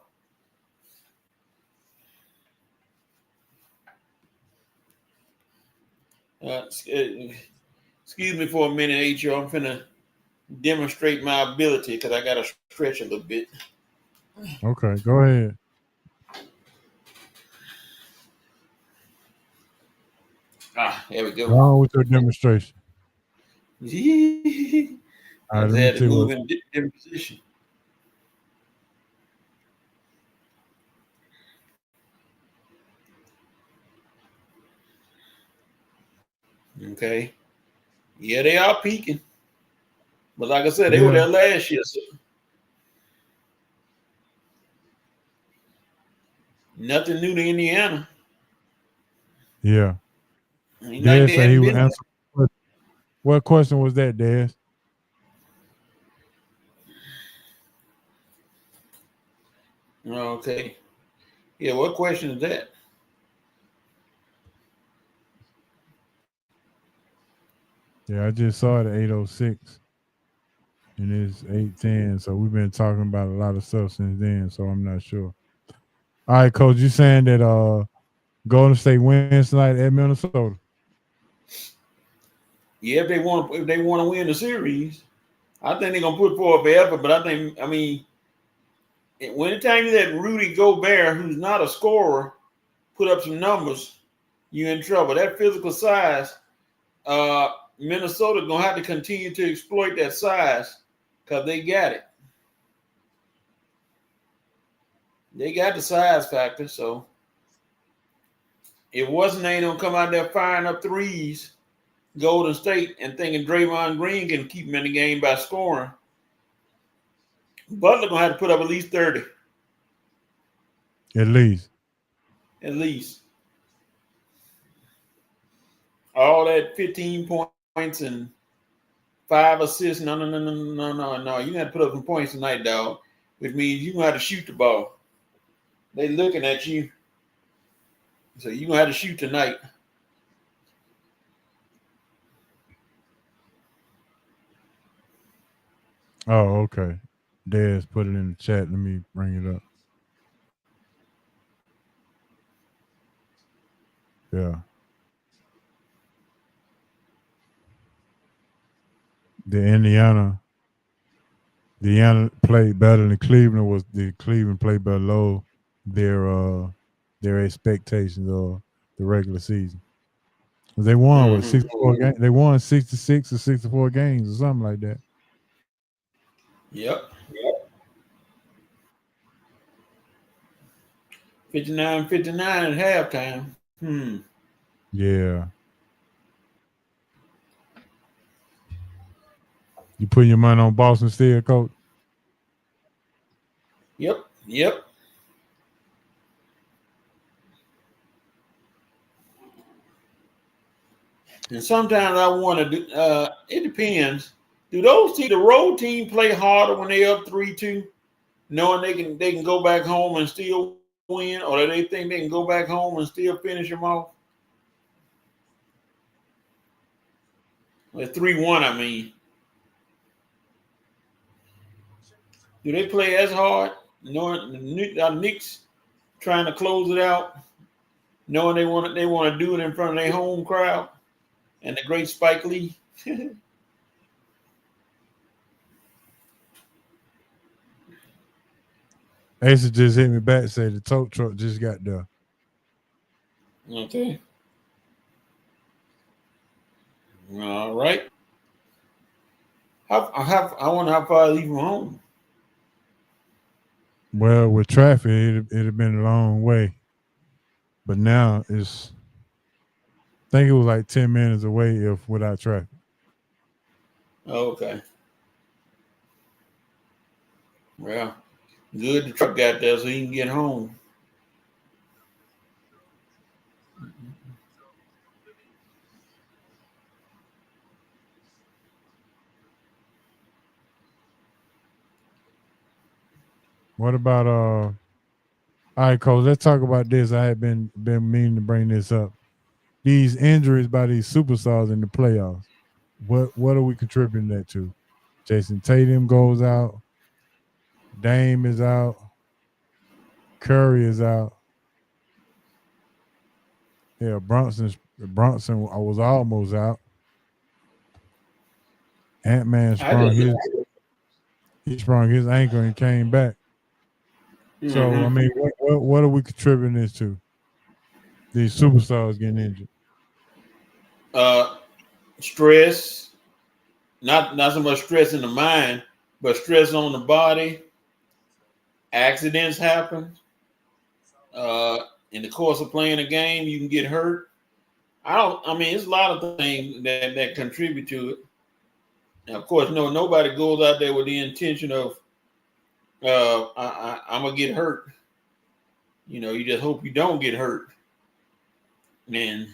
Excuse me for a minute, H.O. I'm finna demonstrate my ability because I got to stretch a little bit. Okay, go ahead. There we Go go. on with your demonstration. I All right, just let me had to see move what. in a different position. Okay. Yeah, they are peaking. But like I said, they were Yeah, there last year. So nothing new to Indiana. yeah. Ain't like Dad they said he hadn't would been answer. What question was that, Dad? there. Okay. Yeah, what question is that? Yeah, I just saw it at 8:06, and it's 8:10. So we've been talking about a lot of stuff since then. So I'm not sure. All right, Coach, you saying that Golden State wins tonight at Minnesota? Yeah, if they want to win the series, I think they're gonna put forth the effort. But I mean, anytime you let Rudy Gobert, who's not a scorer, put up some numbers, you're in trouble. That physical size, Minnesota gonna have to continue to exploit that size because they got it. They got the size factor. So it wasn't they don't come out there firing up threes, Golden State, and thinking Draymond Green can keep them in the game by scoring. Butler gonna have to put up at least 30. At least. At least. All that 15 points and 5 assists. No. You got to put up some points tonight, dog. Which means you gonna have to shoot the ball. They looking at you. So you gonna have to shoot tonight. Oh, okay. Dad's put it in the chat. Let me bring it up. Yeah. Indiana played better than Cleveland. Was the Cleveland played below their expectations of the regular season? They won with 64 games. They won 66 or 64 games or something like that. Yep. 59-59 at halftime. Yeah. You putting your money on Boston still, Coach? Yep. And sometimes I want to do. It depends. Do the road team play harder when they up 3-2, knowing they can go back home and still win, or do they think they can go back home and still finish them off? With 3-1, I mean. Do they play as hard, knowing the Knicks trying to close it out, knowing they want to do it in front of their home crowd and the great Spike Lee? Asa just hit me back. Say the tow truck just got there. Okay. All right. I wonder how far I leave from home. Well, with traffic, it'd have been a long way, but now it's. I think it was like 10 minutes away if without traffic. Okay. Well, good the truck got there so he can get home. What about all right, Coach, let's talk about this. I had been meaning to bring this up. These injuries by these superstars in the playoffs. What are we contributing that to? Jason Tatum goes out, Dame is out, Curry is out. Yeah, Bronson was almost out. Ant-Man sprung his ankle and came back. So I mean, what are we contributing this to? These superstars getting injured. Stress, not so much stress in the mind, but stress on the body. Accidents happen. In the course of playing a game, you can get hurt. I mean, it's a lot of things that contribute to it. Now, of course, nobody goes out there with the intention of I'm gonna get hurt. You just hope you don't get hurt. And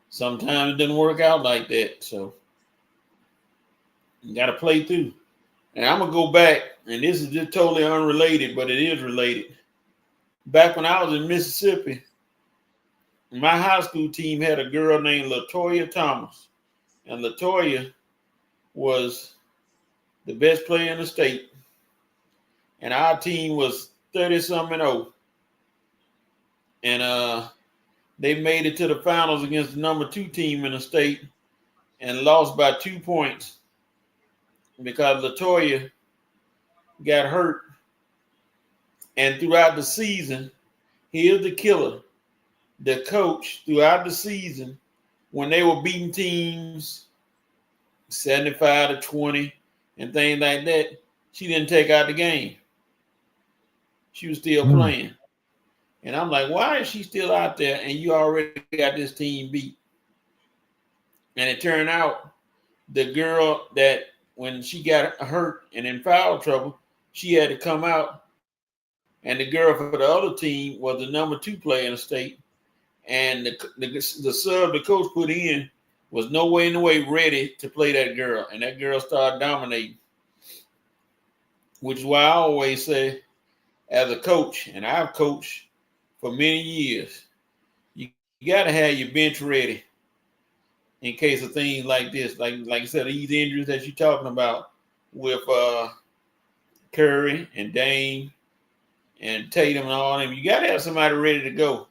sometimes it doesn't work out like that. So you got to play through. And I'm gonna go back, and this is just totally unrelated, but it is related. Back when I was in Mississippi, my high school team had a girl named Latoya Thomas, and Latoya was the best player in the state. And our team was 30-something-0. And they made it to the finals against the number 2 team in the state and lost by 2 points because Latoya got hurt. And throughout the season, here's the killer. The coach, throughout the season, when they were beating teams 75-20 and things like that, she didn't take out the game. She was still playing. And I'm like, why is she still out there and you already got this team beat? And it turned out the girl that when she got hurt and in foul trouble, she had to come out. And the girl for the other team was the number 2 player in the state. And the sub the coach put in was no way in the way ready to play that girl. And that girl started dominating. Which is why I always say, as a coach, and I've coached for many years, you got to have your bench ready in case of things like this. Like I said, these injuries that you're talking about with Curry and Dame and Tatum and all them, you got to have somebody ready to go.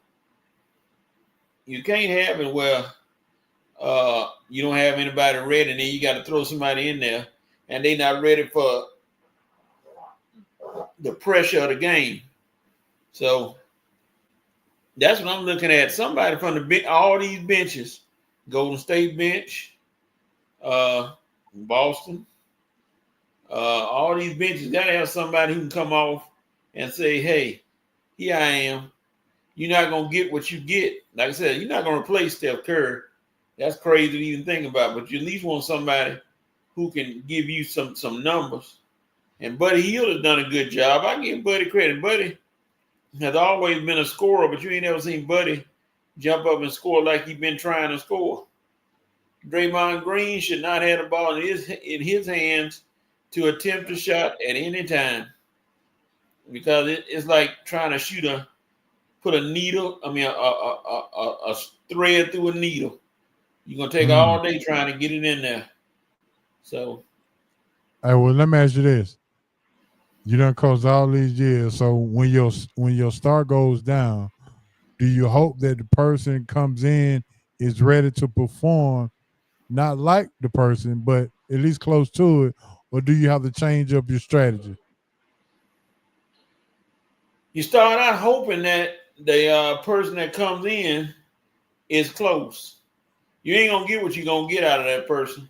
You can't have it where you don't have anybody ready, and then you got to throw somebody in there, and they're not ready for the pressure of the game. So that's what I'm looking at. Somebody from the all these benches, Golden State bench, Boston, all these benches got to have somebody who can come off and say, hey, here I am. You're not going to get what you get. Like I said, you're not going to replace Steph Curry. That's crazy to even think about, but you at least want somebody who can give you some numbers. And Buddy Hield has done a good job. I give Buddy credit. Buddy has always been a scorer, but you ain't ever seen Buddy jump up and score like he's been trying to score. Draymond Green should not have the ball in his hands to attempt a shot at any time, because it's like trying to put a needle, a thread through a needle. You're going to take all day trying to get it in there. So. Hey, well, let me ask you this. You done coached all these years, so when your star goes down, do you hope that the person comes in is ready to perform, not like the person, but at least close to it, or do you have to change up your strategy? You start out hoping that the person that comes in is close. You ain't going to get what you're going to get out of that person,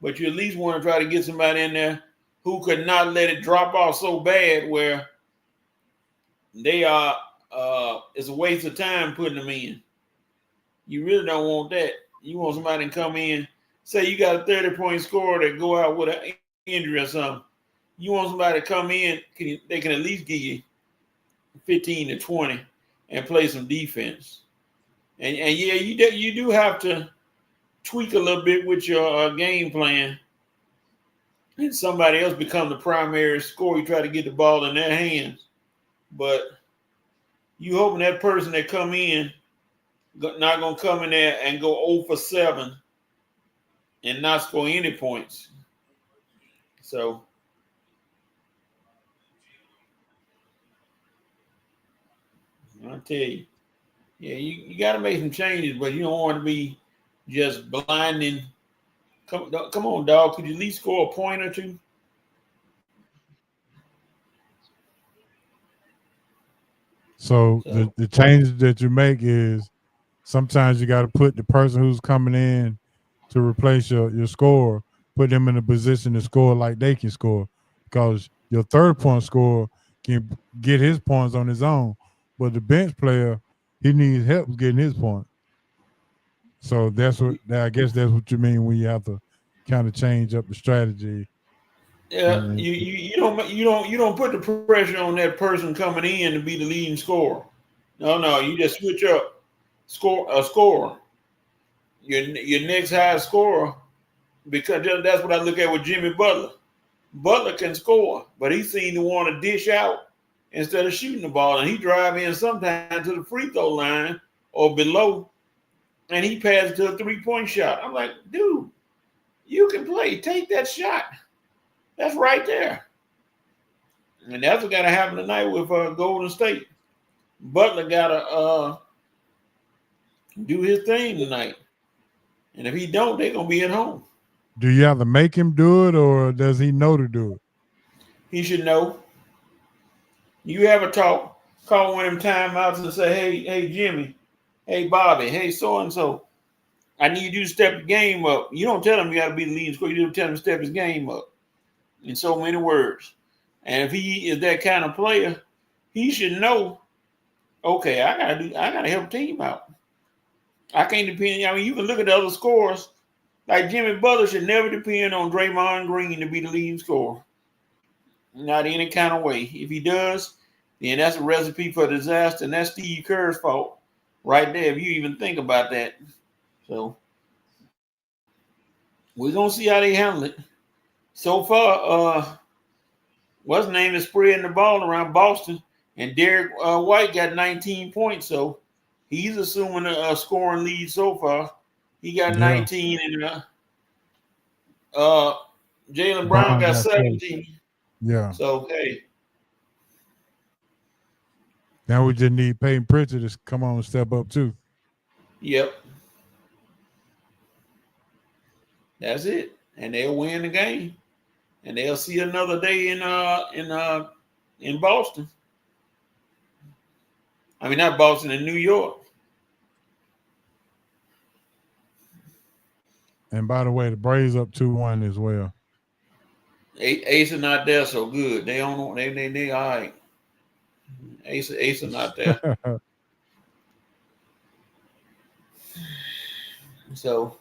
but you at least want to try to get somebody in there who could not let it drop off so bad where they are it's a waste of time putting them in. You really don't want that. You want somebody to come in, say you got a 30-point scorer that go out with an injury or something. You want somebody to come in, they can at least give you 15 to 20 and play some defense. And yeah, you do have to tweak a little bit with your game plan. And somebody else become the primary scorer. You try to get the ball in their hands. But you hoping that person that come in not going to come in there and go 0 for 7 and not score any points. So I'll tell you, yeah, you got to make some changes, but you don't want to be just blinding Come on, dog. Could you at least score a point or two? So the changes that you make is sometimes you got to put the person who's coming in to replace your scorer, put them in a position to score like they can score, because your third point scorer can get his points on his own, but the bench player, he needs help getting his point. So I guess that's what you mean when you have to kind of change up the strategy. Yeah, you don't put the pressure on that person coming in to be the leading scorer. No, you just switch up scorer. Your next highest scorer, because that's what I look at with Jimmy Butler. Butler can score, but he seemed to want to dish out instead of shooting the ball, and he drive in sometimes to the free throw line or below, and he passes to a 3-point shot. I'm like, dude, you can play. Take that shot. That's right there. And that's what got to happen tonight with Golden State. Butler got to do his thing tonight. And if he don't, they're going to be at home. Do you have to make him do it, or does he know to do it? He should know. You have a talk, call one of them timeouts and say, hey, Jimmy, hey, Bobby, hey, so-and-so, I need you to step the game up. You don't tell him you got to be the leading scorer. You don't tell him to step his game up in so many words. And if he is that kind of player, he should know, okay, I gotta help the team out. I can't depend. I mean, you can look at the other scores. Like Jimmy Butler should never depend on Draymond Green to be the leading scorer. Not any kind of way. If he does, then that's a recipe for disaster, and that's Steve Kerr's fault right there, if you even think about that. So we're gonna see how they handle it. So far, what's his name is spreading the ball around Boston, and Derek White got 19 points, so he's assuming a scoring lead so far. He got 19, and Jaylen Brown got 17. Yeah. So hey, now we just need Peyton Pritchard to come on and step up too. Yep, that's it, and they'll win the game, and they'll see another day in Boston. I mean, not Boston, in New York. And by the way, the Braves up 2-1 as well. Ace are not there so good. They don't. They all right. Ace are not there. So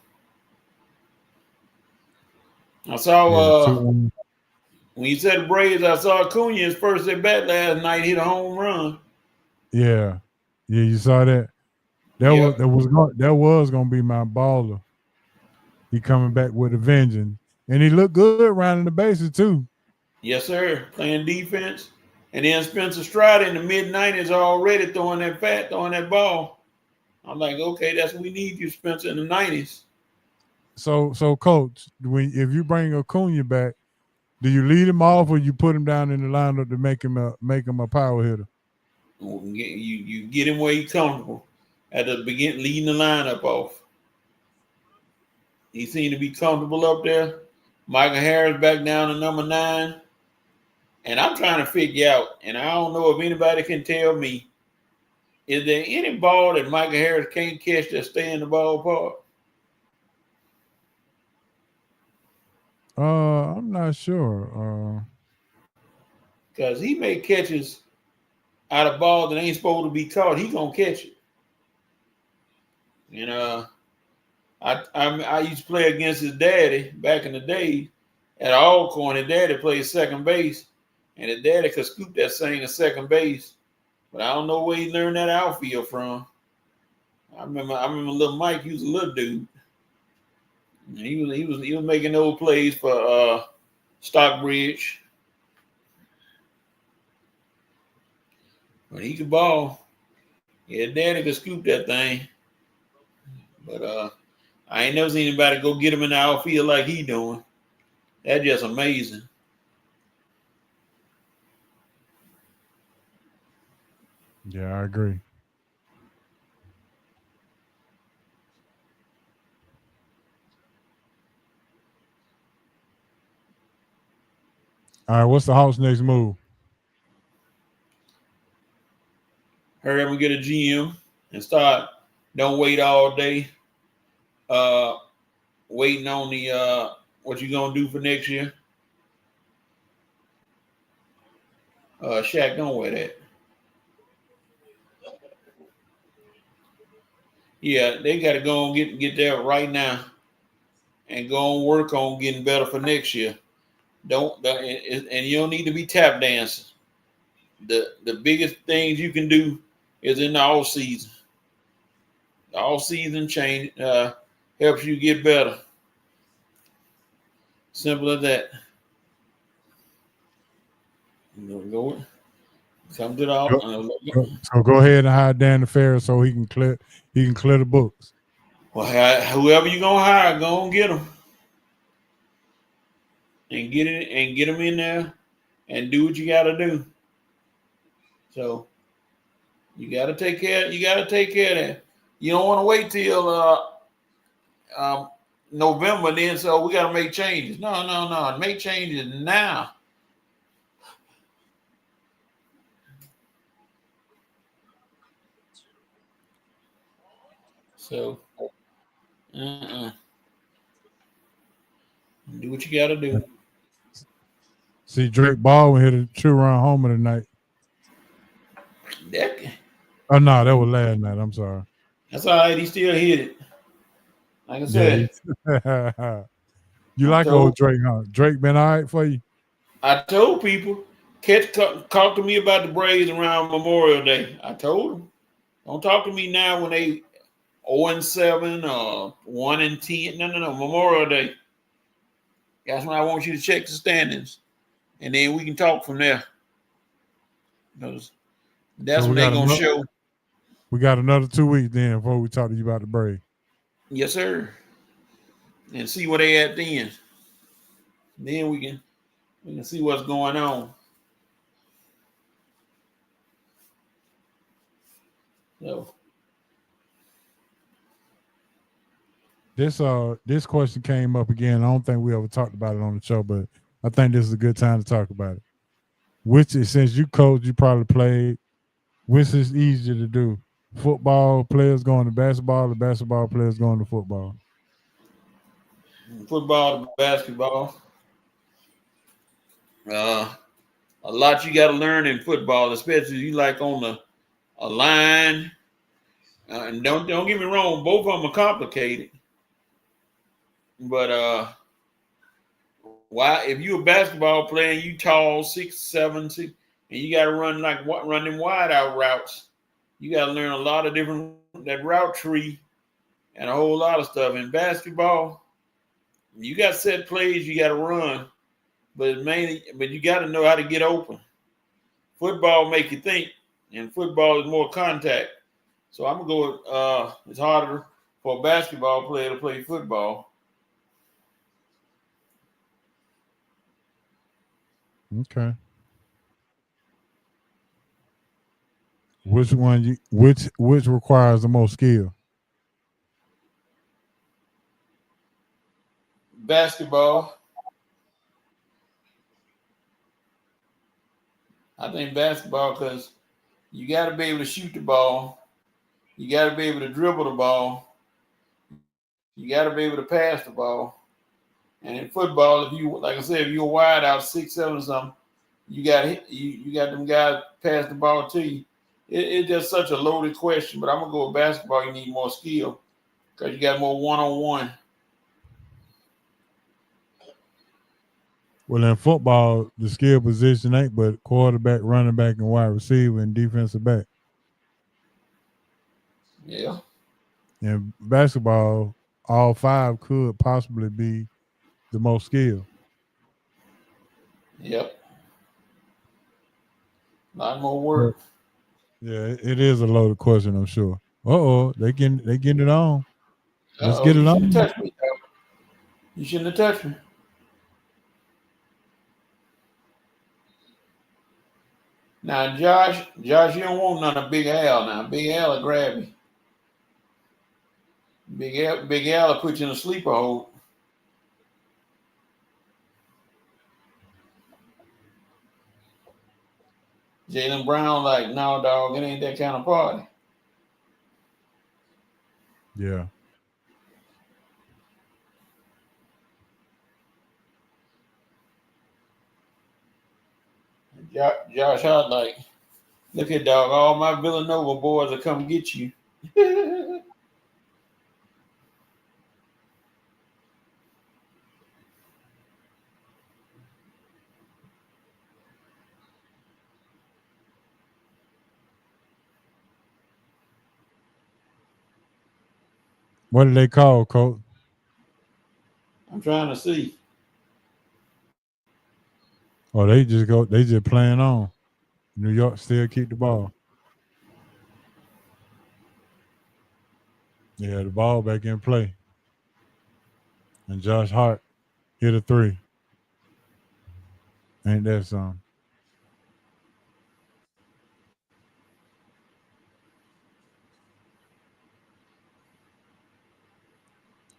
I saw when you said Braves, I saw Acuna his first at bat last night hit a home run. Yeah, you saw that. That was gonna be my baller. He coming back with a vengeance, and he looked good rounding the bases too. Yes, sir. Playing defense, and then Spencer Strider in the mid-90s already throwing that ball. I'm like, okay, that's what we need you, Spencer, in the 90s. So coach, if you bring Acuna back, do you lead him off or you put him down in the lineup to make him a power hitter? You get him where he's comfortable at the beginning, leading the lineup off. He seemed to be comfortable up there. Michael Harris back down to number 9. And I'm trying to figure out, and I don't know if anybody can tell me, is there any ball that Michael Harris can't catch that stay in the ballpark? I'm not sure. Because he make catches out of ball that ain't supposed to be caught. He gonna catch it. And I used to play against his daddy back in the day at Alcorn. His daddy played second base, and his daddy could scoop that thing at second base. But I don't know where he learned that outfield from. I remember little Mike. He was a little dude. And he was making those plays for Stockbridge. But he could ball. Yeah, daddy could scoop that thing. But I ain't never seen anybody go get him in the outfield like he doing. That's just amazing. Yeah, I agree. All right, what's the Hawks' next move? Hurry up and get a GM and start. Don't wait all day. Waiting on the what you gonna do for next year. Shaq, don't wear that. Yeah, they got to go and get there right now, and go and work on getting better for next year. And you don't need to be tap dancing. The biggest things you can do is in the off season. The off season change helps you get better. Simple as that. Go come to the So go ahead and hire Dan Ferris so he can clear the books. Well, whoever you gonna hire, go and get them, and get them in there, and do what you got to do. So you got to take care. You got to take care of that. You don't want to wait till November. Then so we got to make changes. No. Make changes now. So, do what you got to do. See, Drake Baldwin hit a 2-run homer tonight. Oh no, that was last night. I'm sorry. That's all right. He still hit it. Like I said. Yeah, you like old Drake, huh? Drake been all right for you? I told people, talk to me about the Braves around Memorial Day. I told them, don't talk to me now when they 0-7 or 1-10. No. Memorial Day. That's when I want you to check the standings, and then we can talk from there. Because that's when they're gonna show. We got another 2 weeks then before we talk to you about the Braves. Yes, sir. And see where they at then. Then we can see what's going on. So this question came up again. I don't think we ever talked about it on the show, but I think this is a good time to talk about it. Which is, since you coach, you probably played, which is easier to do? Football players going to basketball, or basketball players going to football? Football to basketball. A lot you got to learn in football, especially you like on a line. And don't get me wrong, both of them are complicated. But why? If you're a basketball player and you tall 6'7", 6, and you got to run them wide out routes, you got to learn a lot of that route tree and a whole lot of stuff. In basketball, you got set plays you got to run, but you got to know how to get open. Football make you think, and football is more contact. So I'm gonna go with it's harder for a basketball player to play football. Okay. Which one which requires the most skill? Basketball. I think basketball because you got to be able to shoot the ball. You got to be able to dribble the ball. You got to be able to pass the ball. And in football, if you, like I said, if you're wide out 6'7" or something, you got them guys pass the ball to you. It's just such a loaded question. But I'm gonna go with basketball. You need more skill because you got more one-on-one. Well, in football, the skill position ain't but quarterback, running back, and wide receiver and defensive back. Yeah. In basketball, all 5 could possibly be the most skilled. Yep. A lot more work. Yeah, it is a loaded question, I'm sure. They getting it on. Let's get it on. You shouldn't have touched me. Now, Josh, you don't want none of Big Al now. Big Al will grab you. Big Al will put you in a sleeper hold. Jalen Brown, like, no, dog, it ain't that kind of party. Yeah. Josh Hart, like, look at dog, all my Villanova boys will come get you. What do they call, Coach? I'm trying to see. Oh, they just playing on. New York still keep the ball. Yeah, the ball back in play. And Josh Hart hit a 3. Ain't that something?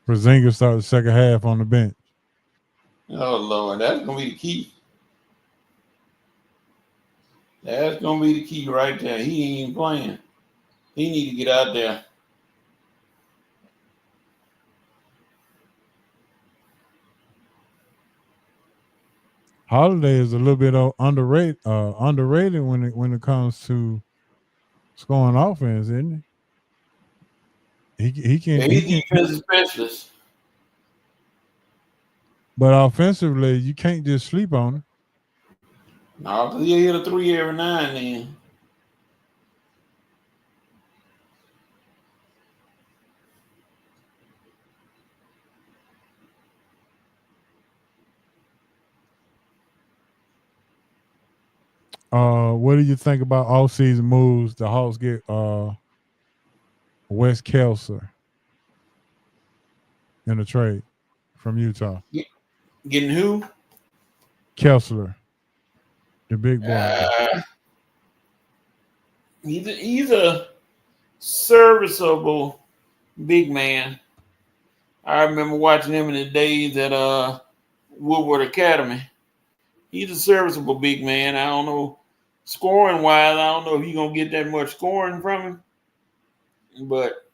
Porzingis started the second half on the bench. Oh Lord, that's gonna be the key. That's gonna be the key right there. He ain't even playing. He need to get out there. Holiday is a little bit underrated when it comes to scoring offense, isn't he? He Yeah, can, he's defensive specialist. but offensively you can't just sleep on him. No, because he'll hit a 3 every now and then. What do you think about off-season moves? The Hawks get Wes Kelser in a trade from Utah. Getting who? Kessler, the big boy. He's a serviceable big man. I remember watching him in the days at Woodward Academy. He's a serviceable big man. I don't know, scoring wise, I don't know if you're gonna get that much scoring from him, but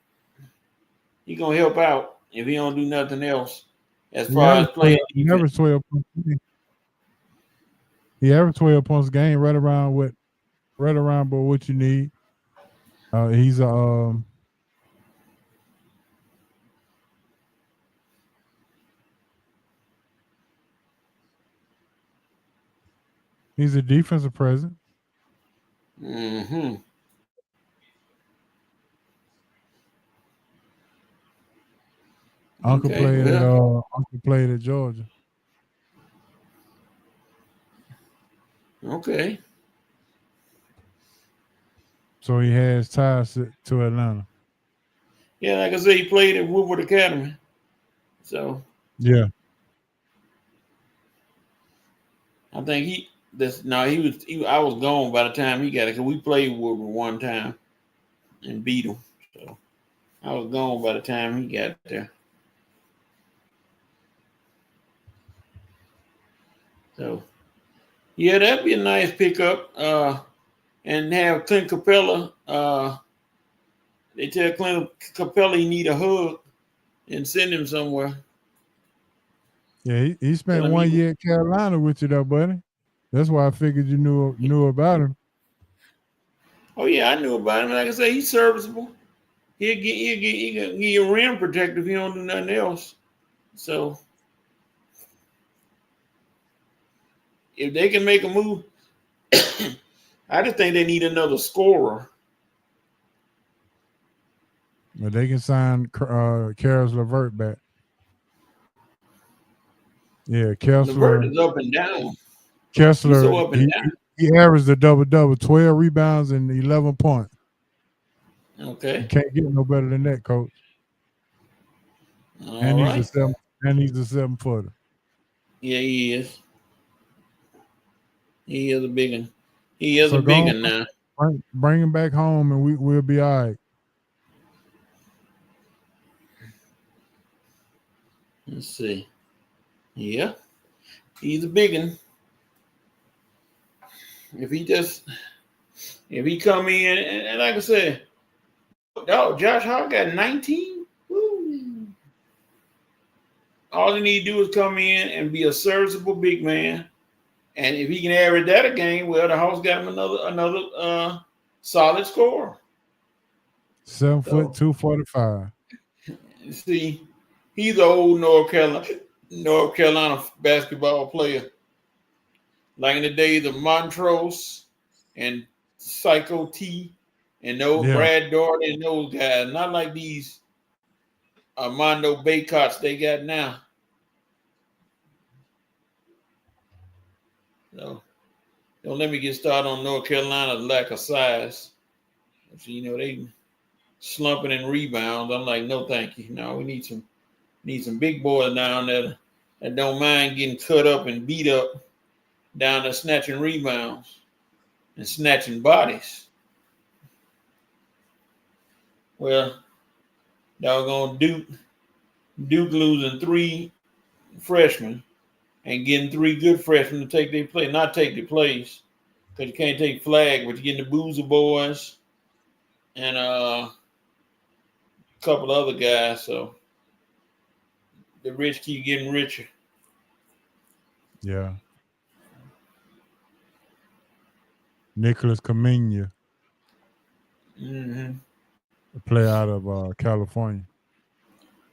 he's gonna help out if he don't do nothing else as far as playing He defense. averaged 12 points a game. He averaged 12 points a game, right around but what you need. He's a he's a defensive presence. Mm-hmm. Uncle played at Georgia. Okay. So he has ties to Atlanta. Yeah, like I said, he played at Woodward Academy. So Yeah. I think he I was gone by the time he got it because we played Woodward one time and beat him. So I was gone by the time he got there. So yeah, that'd be a nice pickup. And have Clint Capella. They tell Clint Capella he need a hug and send him somewhere. Yeah, he spent 1 year at Carolina with you though, buddy. That's why I figured you knew about him. Oh yeah, I knew about him. Like I say, he's serviceable. He'll give you a rim protector if you don't do nothing else. So if they can make a move, I just think they need another scorer. But they can sign Karis LeVert back. Yeah, Kessler. LeVert is up and down. Kessler, He's so up and down. He averaged a double-double, 12 rebounds and 11 points. Okay. You can't get no better than that, Coach. All right. He's a 7-footer. Yeah, he is. He is a big one. He is a big one now. Bring him back home and we'll be all right. Let's see. Yeah. He's a big one. If he just If he come in and like I said, oh, Josh Hart got 19. Woo. All he need to do is come in and be a serviceable big man. And if he can average that a game, well, the Hawks got him another solid score. 7 foot 245. See, he's an old North Carolina basketball player. Like in the days of Montrose and Psycho T and those Brad Daugherty and those guys. Not like these Armando Baycots they got now. So don't let me get started on North Carolina's lack of size. So, they slumping in rebounds. I'm like, no, thank you. No, we need some big boys down there that don't mind getting cut up and beat up down there snatching rebounds and snatching bodies. Well, doggone Duke losing 3 freshmen and getting 3 good freshmen to take their place, not take their place, because you can't take flag, but you're getting the Boozer boys and a couple other guys. So the rich keep getting richer. Yeah. Nicholas Kamenya, a player out of California.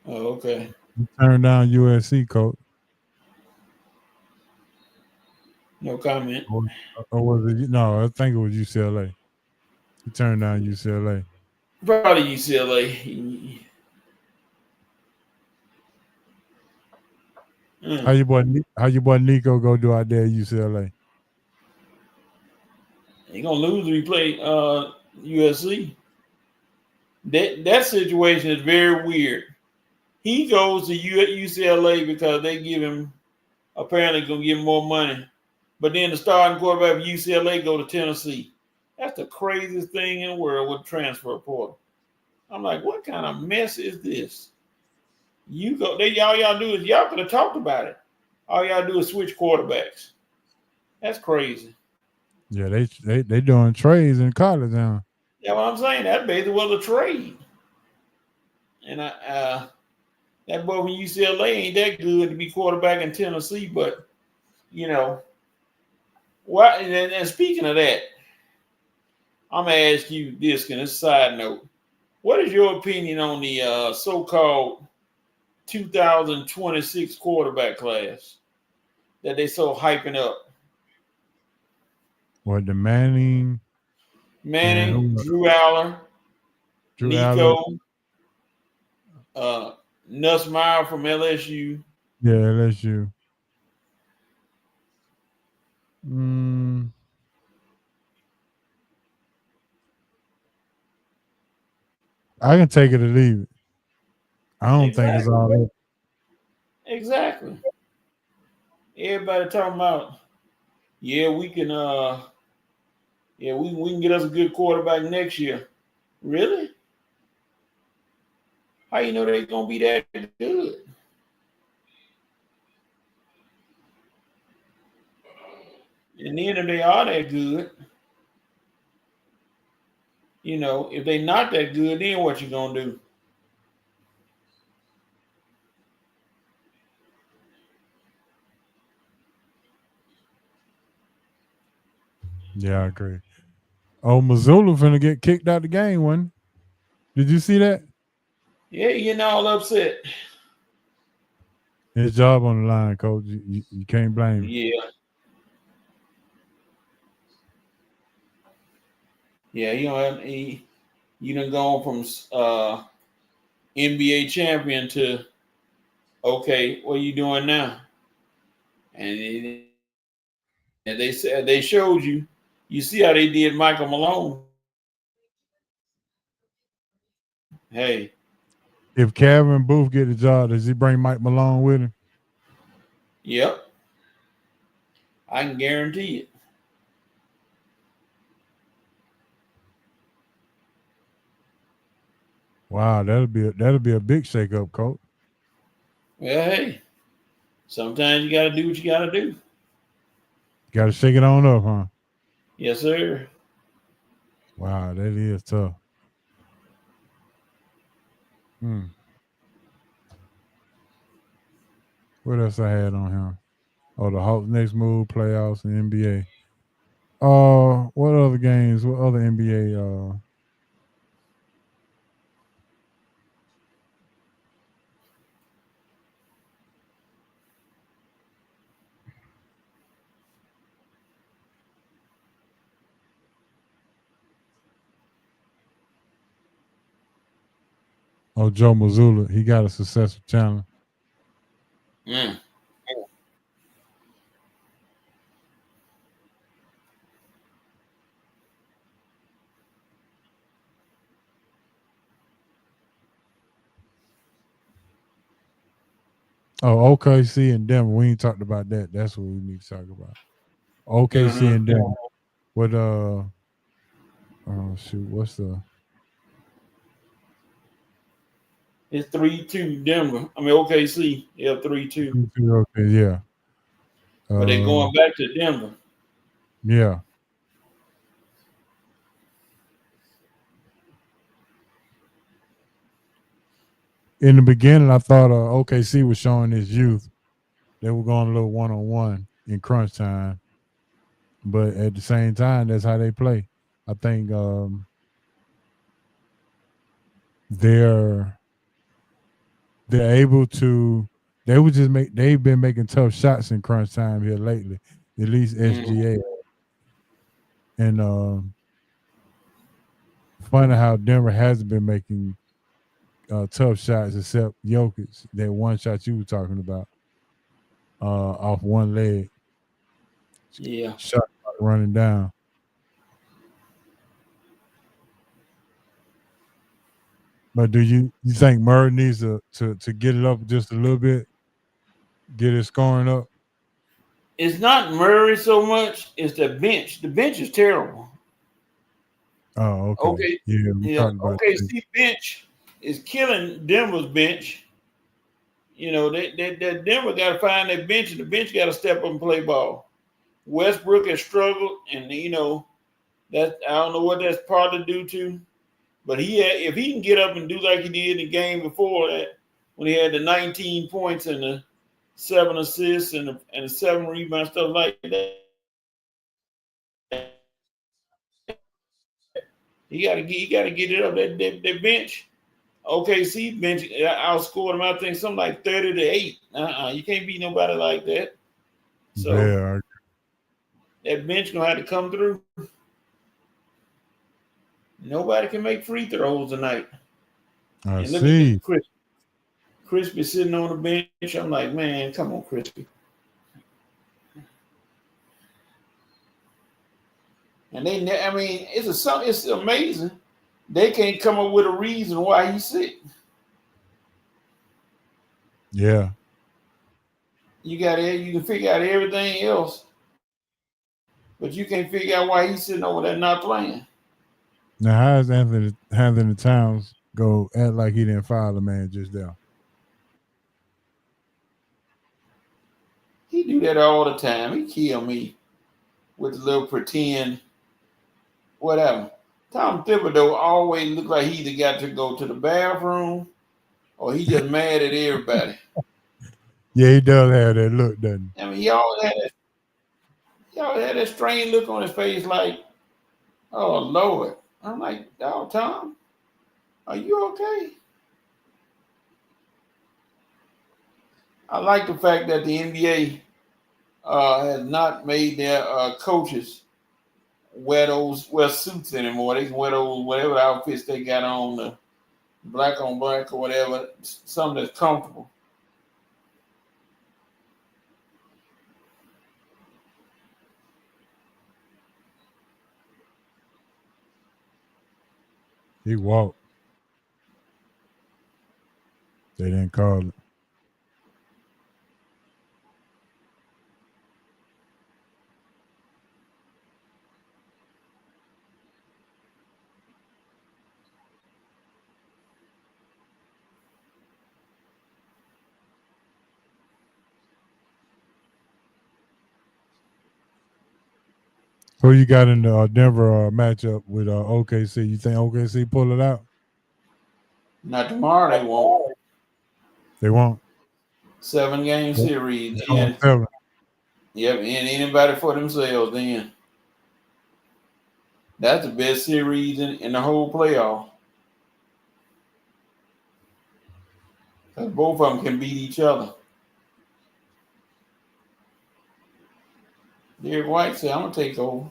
Oh, okay. He turned down USC, coach. No comment. Or was it? No, I think it was UCLA. He turned down UCLA. Probably UCLA. How your boy Nico go do out there at UCLA? He gonna lose if he play USC. That situation is very weird. He goes to UCLA because they give him apparently gonna give him more money, but then the starting quarterback of UCLA go to Tennessee. That's the craziest thing in the world with transfer portal. I'm like, what kind of mess is this? You go, all y'all do is y'all could have talked about it. All y'all do is switch quarterbacks. That's crazy. Yeah, they doing trades in college now. Yeah, what I'm saying, that basically was a trade. And that boy from UCLA ain't that good to be quarterback in Tennessee, but what? And speaking of that, I'm gonna ask you this, and it's a side note. What is your opinion on the so-called 2026 quarterback class that they so hyping up? What, the Manning, Drew Allen, Nico, Nussmeier from LSU. Yeah, LSU. I can take it or leave it. I don't think it's all that. Exactly. Everybody talking about, we can we can get us a good quarterback next year. Really? How you know they're gonna be that good? And then if they are that good, if they're not that good, then what you gonna do? Yeah, I agree. Oh, Missoula finna get kicked out the game, wasn't he? Did you see that? Yeah, you're getting all upset. His job on the line, coach. You can't blame him. Yeah. Yeah, you done gone from NBA champion to, okay, what are you doing now? And they said they showed you. You see how they did Michael Malone. Hey. If Kevin Booth get the job, does he bring Mike Malone with him? Yep. I can guarantee it. Wow, that'll be a big shakeup, coach. Well, hey, sometimes you got to do what you got to do. Got to shake it on up, huh? Yes, sir. Wow, that is tough. Hmm. What else I had on him? Oh, the Hawks' next move, playoffs, and NBA. What other games? What other NBA? Oh, Joe Mazzulla, he got a successful challenge. Mm. Oh, OKC and Denver. We ain't talked about that. That's what we need to talk about. OKC and Denver. What oh shoot, what's the It's 3-2 Denver. I mean OKC. Yeah, 3-2. okay, yeah. But they going back to Denver. Yeah. In the beginning, I thought OKC was showing his youth. They were going a little one-on-one in crunch time. But at the same time, that's how they play. I think they're able to. They've been making tough shots in crunch time here lately. At least SGA. And funny how Denver hasn't been making tough shots except Jokic. That one shot you were talking about off one leg. Yeah. Shot running down. But do you think Murray needs to get it up just a little bit, get his scoring up? It's not Murray so much, it's the bench. The bench is terrible. Oh, okay. Okay. Yeah, we Yeah. talked about Okay, it. see, bench is killing Denver's bench. You know, that Denver got to find their bench, and the bench got to step up and play ball. Westbrook has struggled, and you know that I don't know what that's partly due to, but if he can get up and do like he did in the game before that, when he had the 19 points and the 7 assists and the 7 rebounds, stuff like that, he got to get it up that bench. OKC bench outscored him. I think something like 30-8. You can't beat nobody like that. So Yeah. that bench gonna have to come through. Nobody can make free throws tonight. I And look at see. Crispy sitting on the bench. I'm like, man, come on, Crispy. And I mean, it's amazing. They can't come up with a reason why he's sick. Yeah. You can figure out everything else, but you can't figure out why he's sitting over there not playing. Now, how does Anthony Towns go act like he didn't foul the man just there? He do that all the time. He kill me with the little pretend whatever. Tom Thibodeau always look like he either got to go to the bathroom or he just mad at everybody. Yeah, he does have that look, doesn't I mean, he always had that strange look on his face like, oh, Lord. I'm like, oh, Tom, are you okay? I like the fact that the NBA has not made their coaches wear suits anymore. They can wear those whatever outfits they got on, the black on black or whatever, something that's comfortable. he? He walked. They didn't call it. Who you got in the Denver matchup with OKC? You think OKC pull it out? Not tomorrow. They won't. They won't. 7-game series. Oh, 7. Yep, and anybody for themselves then. That's the best series in the whole playoff. Because both of them can beat each other. Derek White said, I'm going to take over.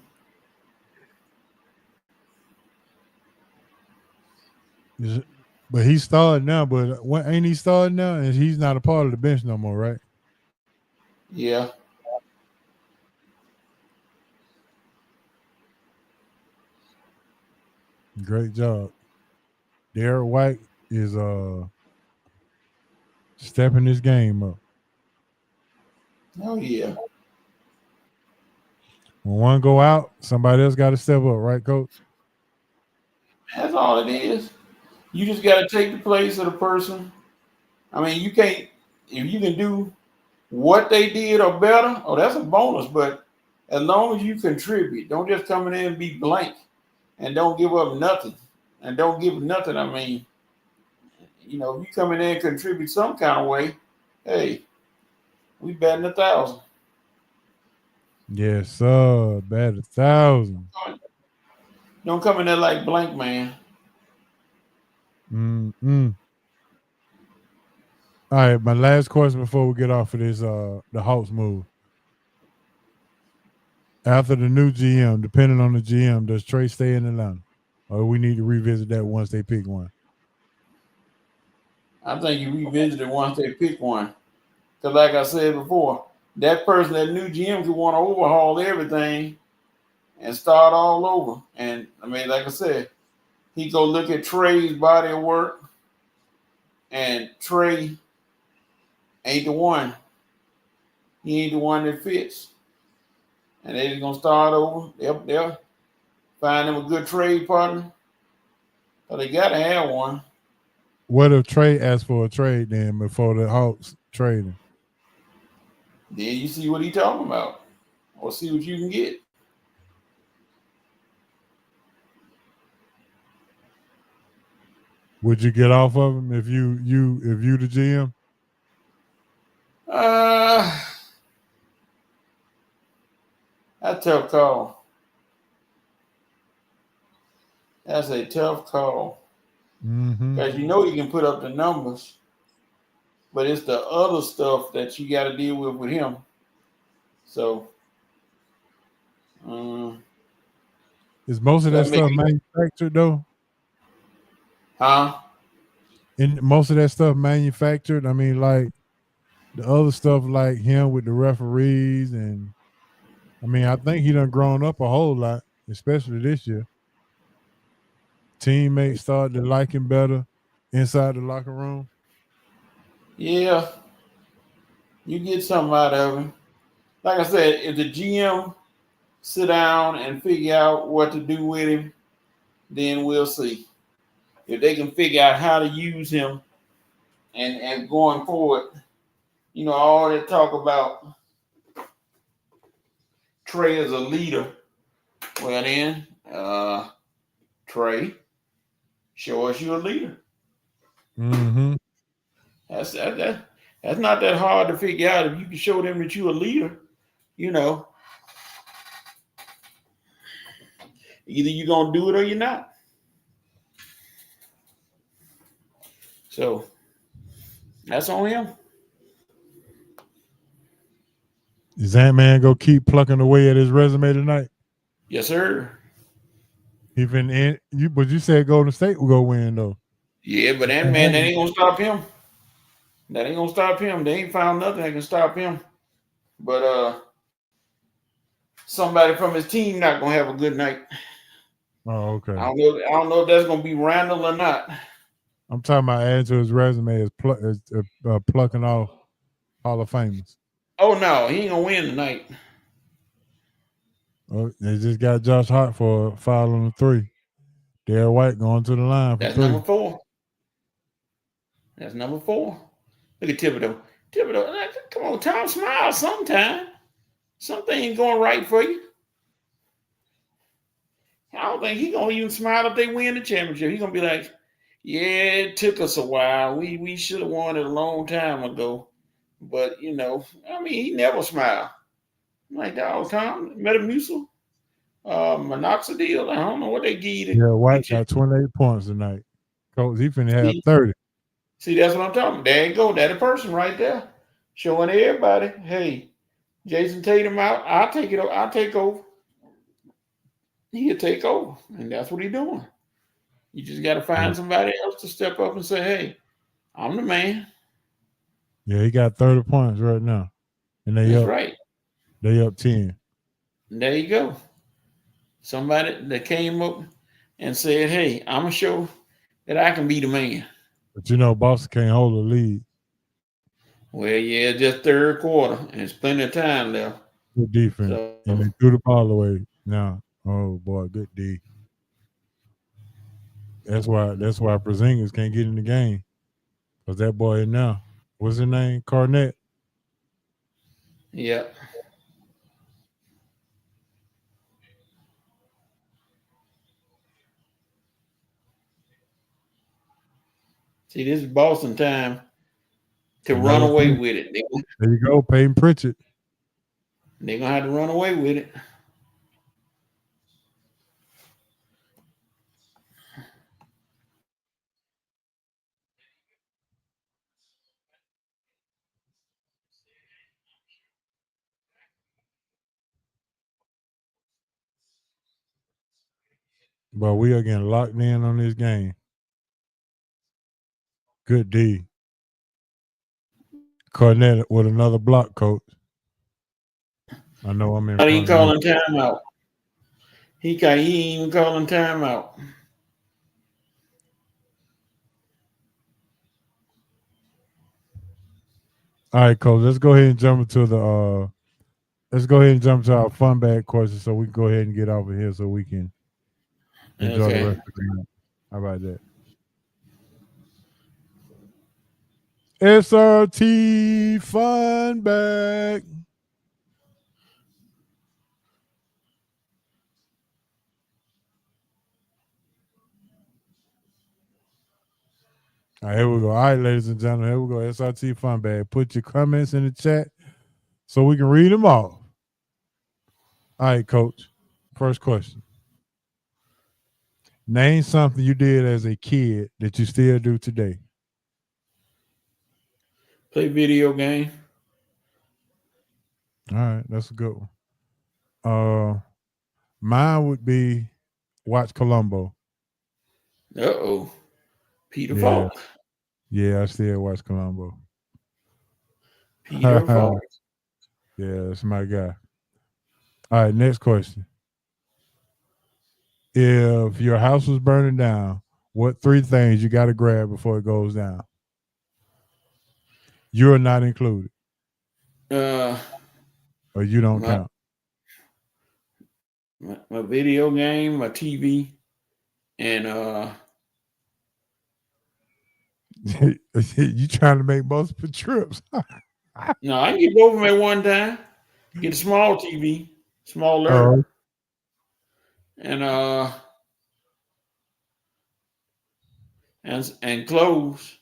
But he's starting now, but ain't he starting now? And he's not a part of the bench no more, right? Yeah. Great job. Derek White is stepping his game up. Oh, yeah. When one go out, somebody else got to step up, right, Coach? That's all it is. You just got to take the place of the person. I mean, you can't, if you can do what they did or better, that's a bonus. But as long as you contribute, don't just come in there and be blank and don't give up nothing. And don't give nothing. I mean, if you come in there and contribute some kind of way, hey, we batting 1,000. Yes, sir. Bat 1,000. Don't come in there like blank, man. All right, my last question before we get off of this, the Hawks move. After the new GM, depending on the GM, does Trey stay in Atlanta? Or we need to revisit that once they pick one? I think you revisit it once they pick one. Because like I said before, that person, that new GM could want to overhaul everything and start all over. And, I mean, like I said, he go look at Trey's body of work, and Trey ain't the one. He ain't the one that fits. And they're just going to start over. They'll find them a good trade partner. So they got to have one. What if Trey asked for a trade then before the Hawks trade him? Then you see what he talking about, or see what you can get. Would you get off of him if you the GM? That's a tough call. That's a tough call. Because you can put up the numbers, but it's the other stuff that you got to deal with him. So, is most of that stuff manufactured though? Huh? And most of that stuff manufactured. I mean, like the other stuff, like him with the referees, and I mean, I think he done grown up a whole lot, especially this year. Teammates started to like him better inside the locker room. Yeah, you get something out of him. Like I said, if the GM sit down and figure out what to do with him, then we'll see. If they can figure out how to use him and going forward, all that talk about Trey as a leader, well then, Trey, show us you're a leader. That's not that hard to figure out. If you can show them that you're a leader, either you're gonna do it or you're not. So that's on him. Is that man go keep plucking away at his resume tonight? Yes, sir. He been in you, but you said Golden State will go win though. Yeah, but that man, that ain't gonna stop him. That ain't gonna stop him. They ain't found nothing that can stop him. But somebody from his team not gonna have a good night. Oh, okay. I don't know if that's gonna be Randall or not. I'm talking about adding to his resume as plucking off Hall of Famers. Oh no, he ain't gonna win tonight. Oh, they just got Josh Hart for a foul on the 3. Derek White going to the line for That's 3. number 4. That's number 4. Look at Thibodeau. Come on, Tom, smile sometime. Something ain't going right for you. I don't think he's gonna even smile if they win the championship. He's gonna be like, "Yeah, it took us a while. We should have won it a long time ago." But I mean, he never smiled. I'm like, dog, Tom, Metamucil, minoxidil. I don't know what they give you to Yeah, White get you. got 28 points tonight. Coach, he finna have See, 30. that's what I'm talking about. There you go. That a person right there, showing everybody, hey, Jason Tatum out. I'll take it. I'll take over. He'll take over, and that's what he's doing. You just got to find somebody else to step up and say, "Hey, I'm the man." Yeah, he got 30 points right now. And That's right. They up 10. And there you go. Somebody that came up and said, "Hey, I'm gonna show that I can be the man." But Boston can't hold the lead. Well, yeah, just third quarter, and there's plenty of time left. Good defense. So, And they threw the ball away now. Oh boy, good D. That's why Porzingis can't get in the game. Because that boy in now. What's his name? Garnett. yeah. See, this is Boston time to run away with it. There you go, Peyton Pritchard. They're gonna have to run away with it. But we are getting locked in on this game. Good D. Garnett with another block, coach. I know I'm in He front ain't of calling timeout. He ain't even calling timeout. All right, coach. Let's go ahead and jump into our fun bag question so we can go ahead and get off of here so we can enjoy the rest of the game. How about that? SRT fun bag. All right, here we go. All right, ladies and gentlemen, here we go. SRT fun bag. Put your comments in the chat so we can read them all. All right, coach. First question. Name something you did as a kid that you still do today. Play video game. All right, that's a good one. Mine would be watch Columbo. Uh-oh. Peter Falk. Yeah, I still watch Columbo. Peter Falk. Yeah, that's my guy. All right, next question. If your house was burning down, what 3 things you got to grab before it goes down? You're not included. Or you don't count. My video game, my TV, and you trying to make multiple trips. no, I can get both of them at one time. Get a small TV, smaller, and clothes.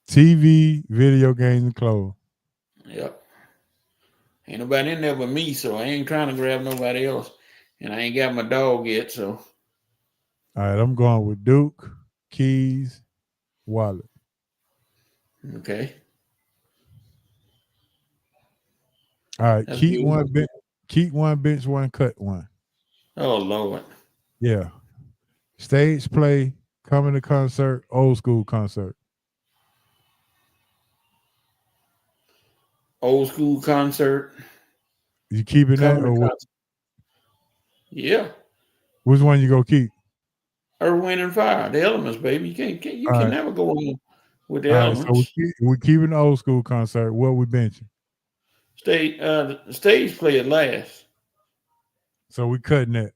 TV, video games, and clothes. Yep. Ain't nobody in there but me, so I ain't trying to grab nobody else. And I ain't got my dog yet, so. All right, I'm going with Duke, keys, wallet. Okay. All right, keep one bench, one cut one. Oh, Lord. Yeah. Stage play, coming to concert, old school concert. Old school concert. You keeping that or what? Yeah. Which one you gonna keep? Earth, Wind, and Fire. The Elements, baby. You can never go on with the Elements. So we're keeping the old school concert. What we benching? Stage play at last. So we cutting that.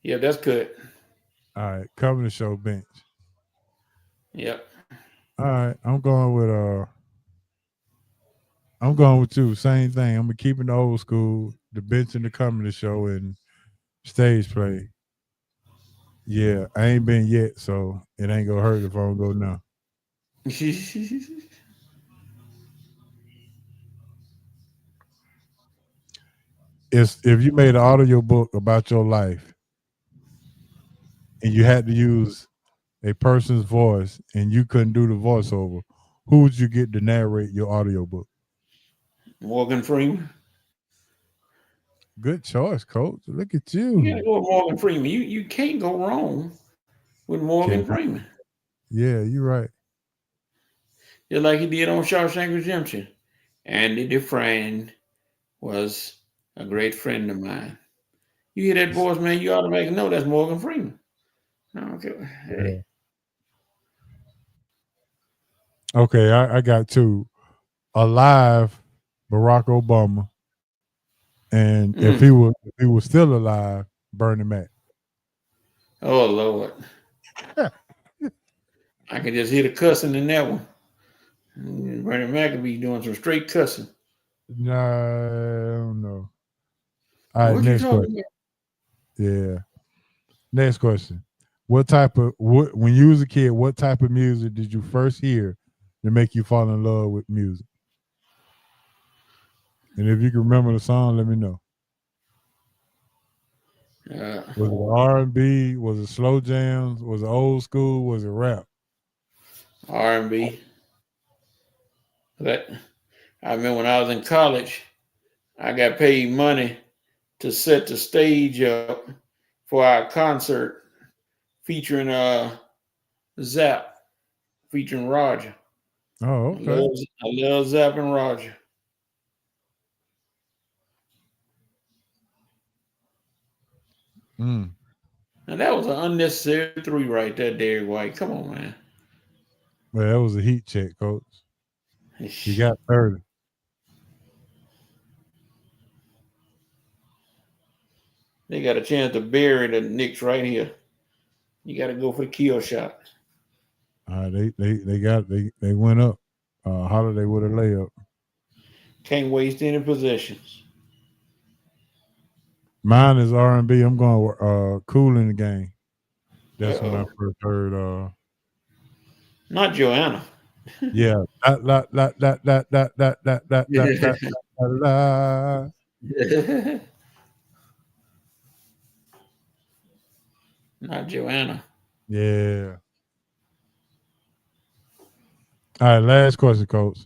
Yeah, that's cut. All right, coming to show bench. Yep. All right, I'm going with I'm going with you. Same thing. I'm gonna keep it the old school, the bench and the comedy show and stage play. Yeah, I ain't been yet, so it ain't gonna hurt if I don't go now. It's if you made an audio book about your life and you had to use a person's voice and you couldn't do the voiceover, who would you get to narrate your audio book? Morgan Freeman. Good choice, coach. Look at You gotta you. go with Morgan Freeman. You can't go wrong with Morgan Can't. Freeman. Yeah, you're right. Just like he did on Shawshank Redemption. Andy Dufresne was a great friend of mine. You hear that voice, man, you automatically know that's Morgan Freeman. Okay. Hey. Yeah. Okay, I got two. Alive, Barack Obama, and if he was still alive, Bernie Mac. Oh Lord. I can just hear the cussing in that one. Bernie Mac could be doing some straight cussing. No, I don't know. All right, What you next talking question. about? Yeah, next question. When you was a kid, what type of music did you first hear to make you fall in love with music? And if you can remember the song, let me know. Was it R&B? Was it slow jams? Was it old school? Was it rap? R&B. But I remember when I was in college, I got paid money to set the stage up for our concert featuring Zap, featuring Roger. Oh, okay. I love Zap and Roger. Mm. And that was an unnecessary 3 right there, Derek White. Come on, man. Well, that was a heat check, coach. You got 30. They got a chance to bury the Knicks right here. You got to go for the kill shot. They went up. Holiday with a layup. Can't waste any possessions. Mine is R&B. I'm going with Cool in the Game. That's when I first heard. Not Joanna. Yeah. La. Not Joanna. Yeah. All right, last question, coach.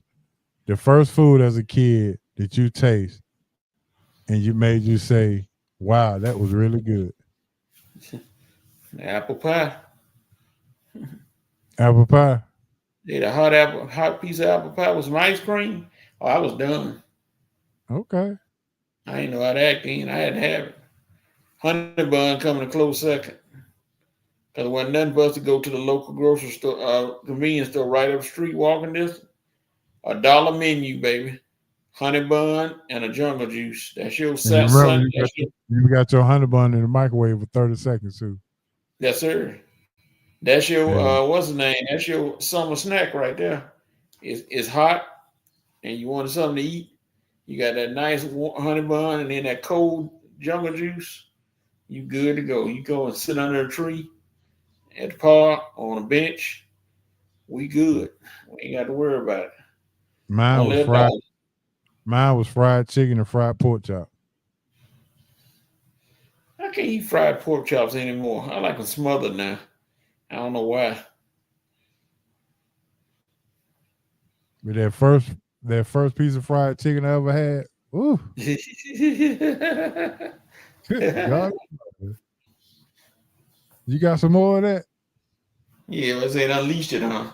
The first food as a kid that you taste and you made you say, wow, that was really good. Apple pie. Apple pie? Did a hot piece of apple pie with some ice cream. Oh, I was done. Okay. I didn't know how to act in. I had to have it. Honey bun coming a close second. Because it wasn't nothing but us to go to the local grocery store, convenience store right up the street, walking distance. $1 menu, baby. Honey bun and a jungle juice. That's your And you remember son. you got your honey bun in the microwave for 30 seconds too. Yes, sir. That's your Yeah. what's the name? That's your summer snack right there. It's hot and you wanted something to eat. You got that nice honey bun and then that cold jungle juice. You good to go. You go and sit under a tree at the park on a bench. We good. We ain't got to worry about it. Mine was fried chicken and fried pork chop. I can't eat fried pork chops anymore. I like them smothered now. I don't know why. But that first piece of fried chicken I ever had, ooh. God. You got some more of that? Yeah, let's say it unleashed it, huh?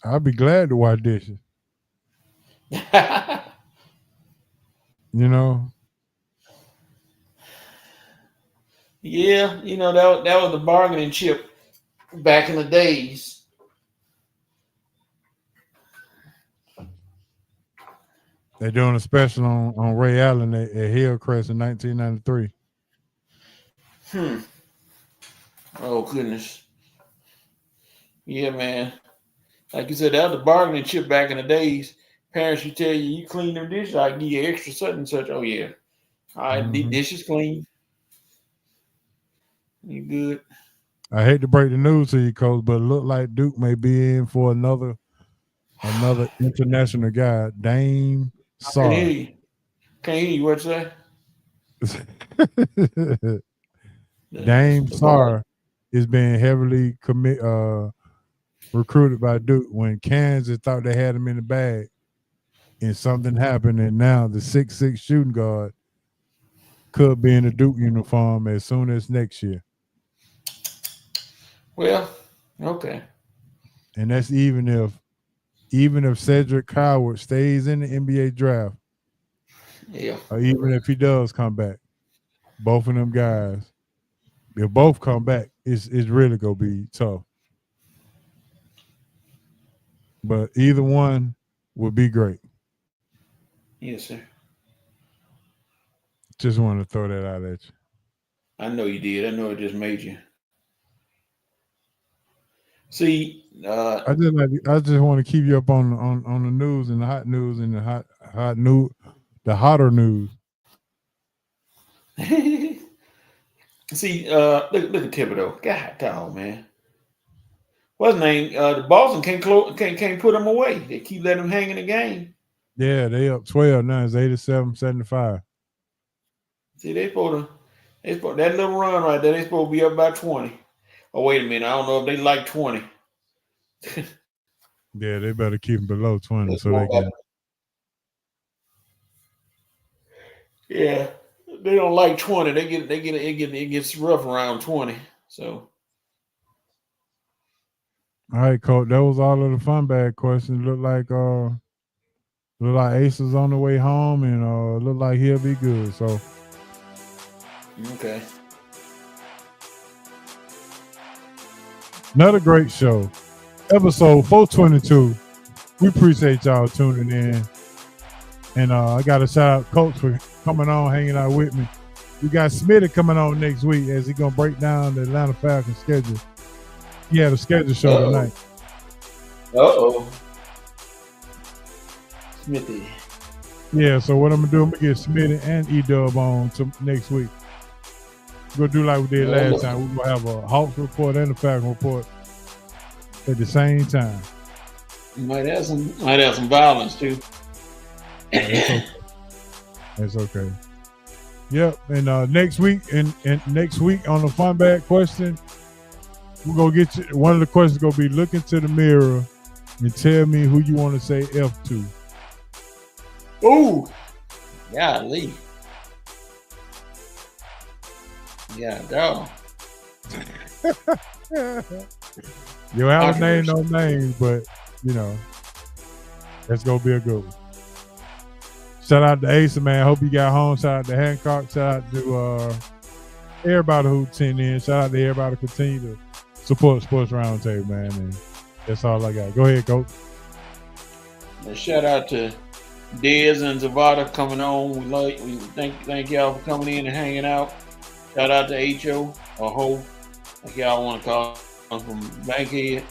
I'll be glad to wash dishes. You know? Yeah, that was the bargaining chip back in the days. They're doing a special on Ray Allen at Hillcrest in 1993. Oh, goodness. Yeah, man. Like you said, that was the bargaining chip back in the days. Parents should tell you, you clean them dishes, I give you extra such and such. Oh yeah. All right, the dishes clean. You good? I hate to break the news to you, Coach, but it look like Duke may be in for another international guy, Dame I can't hear Sarr. you. Can't hear you. What you say? Dame Sarr is being heavily recruited by Duke when Kansas thought they had him in the bag, and something happened, and now the 6'6" shooting guard could be in a Duke uniform as soon as next year. Well, okay. And that's even if Cedric Howard stays in the NBA draft. Yeah. Or even if he does come back. Both of them guys, if both come back, it's really gonna be tough. But either one would be great. Yes, sir. Just wanted to throw that out at you. I know you did. I know it just made you. See, I just want to keep you up on the news and the hot news and the hotter news. See, look at Thibodeau. God dog, man. What's his name? The Boston can't put them away. They keep letting them hang in the game. Yeah, they up 12 now. It's 87-75. See, they supposed that little run right there. They supposed to be up by 20. Oh, wait a minute. I don't know if they like 20. Yeah, they better keep them below 20 so they can. Yeah, they don't like 20. It gets rough around 20. So. All right, Coach. That was all of the fun bag questions. Look like Ace is on the way home, and look like he'll be good. So. Okay. Another great show. Episode 422. We appreciate y'all tuning in. And I got to shout out Coach for coming on, hanging out with me. We got Smitty coming on next week as he's going to break down the Atlanta Falcons schedule. He had a schedule show tonight. Uh-oh. Smithy. Yeah, so what I'm going to do, I'm going to get Smitty and E-Dub on to next week. We're going to do like we did last time. We're going to have a Hawks report and a Falcon report at the same time. Might have some violence too. Yeah, that's okay. Yep. And next week on the fun bag question, we're gonna get you. One of the questions gonna be look into the mirror and tell me who you want to say F to. Ooh. Golly. Yeah, dog. You have to name no names, but that's gonna be a good one. Shout out to Asa, man. Hope you got home. Shout out to Hancock. Shout out to everybody who tuned in. Shout out to everybody who continue to support Sports Roundtable, man. And that's all I got. Go ahead, Coach. Shout out to Dez and Zavada coming on. We thank y'all for coming in and hanging out. Shout out to H.O. or Ho, like y'all want to call him, from Bankhead.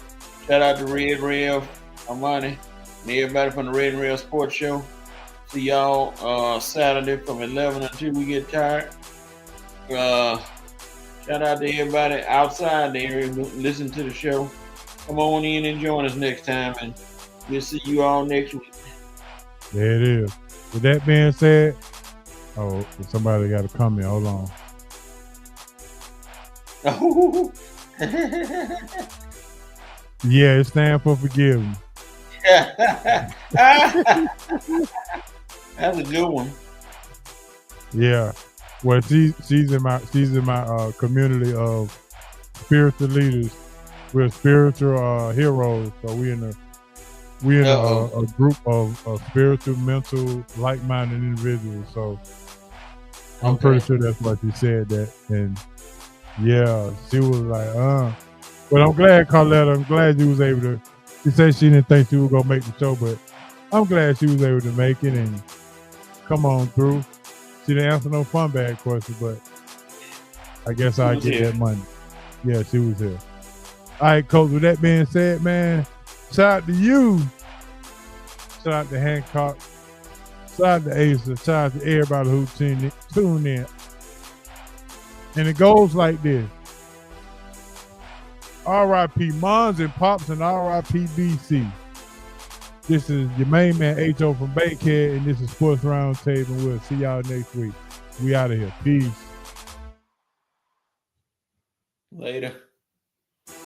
Shout out to Red Rev, Armani, and everybody from the Red Rev Sports Show. See y'all Saturday from 11 until we get tired. Shout out to everybody outside there who listen to the show. Come on in and join us next time, and we'll see you all next week. There it is. With that being said, somebody got to come in. Hold on. Yeah, it stands for forgive me. That's a good one. Yeah. Well, she's in my community of spiritual leaders. We're spiritual heroes. So we in a group of spiritual, mental, like-minded individuals. So I'm pretty sure that's what she said that. And yeah, she was like, But I'm glad, Carletta, I'm glad you was able to. She said she didn't think she was gonna make the show, but I'm glad she was able to make it and come on through. She didn't answer no fun bag question, but I guess I'll get that money. Yeah, she was here. All right, Coach, with that being said, man, shout out to you. Shout out to Hancock. Shout out to Asa. Shout out to everybody who tuned in. And it goes like this. R.I.P. Mons and Pops and R.I.P. BC. This is your main man, H.O. from Bankhead, and this is Sports Roundtable, and we'll see y'all next week. We out of here. Peace. Later.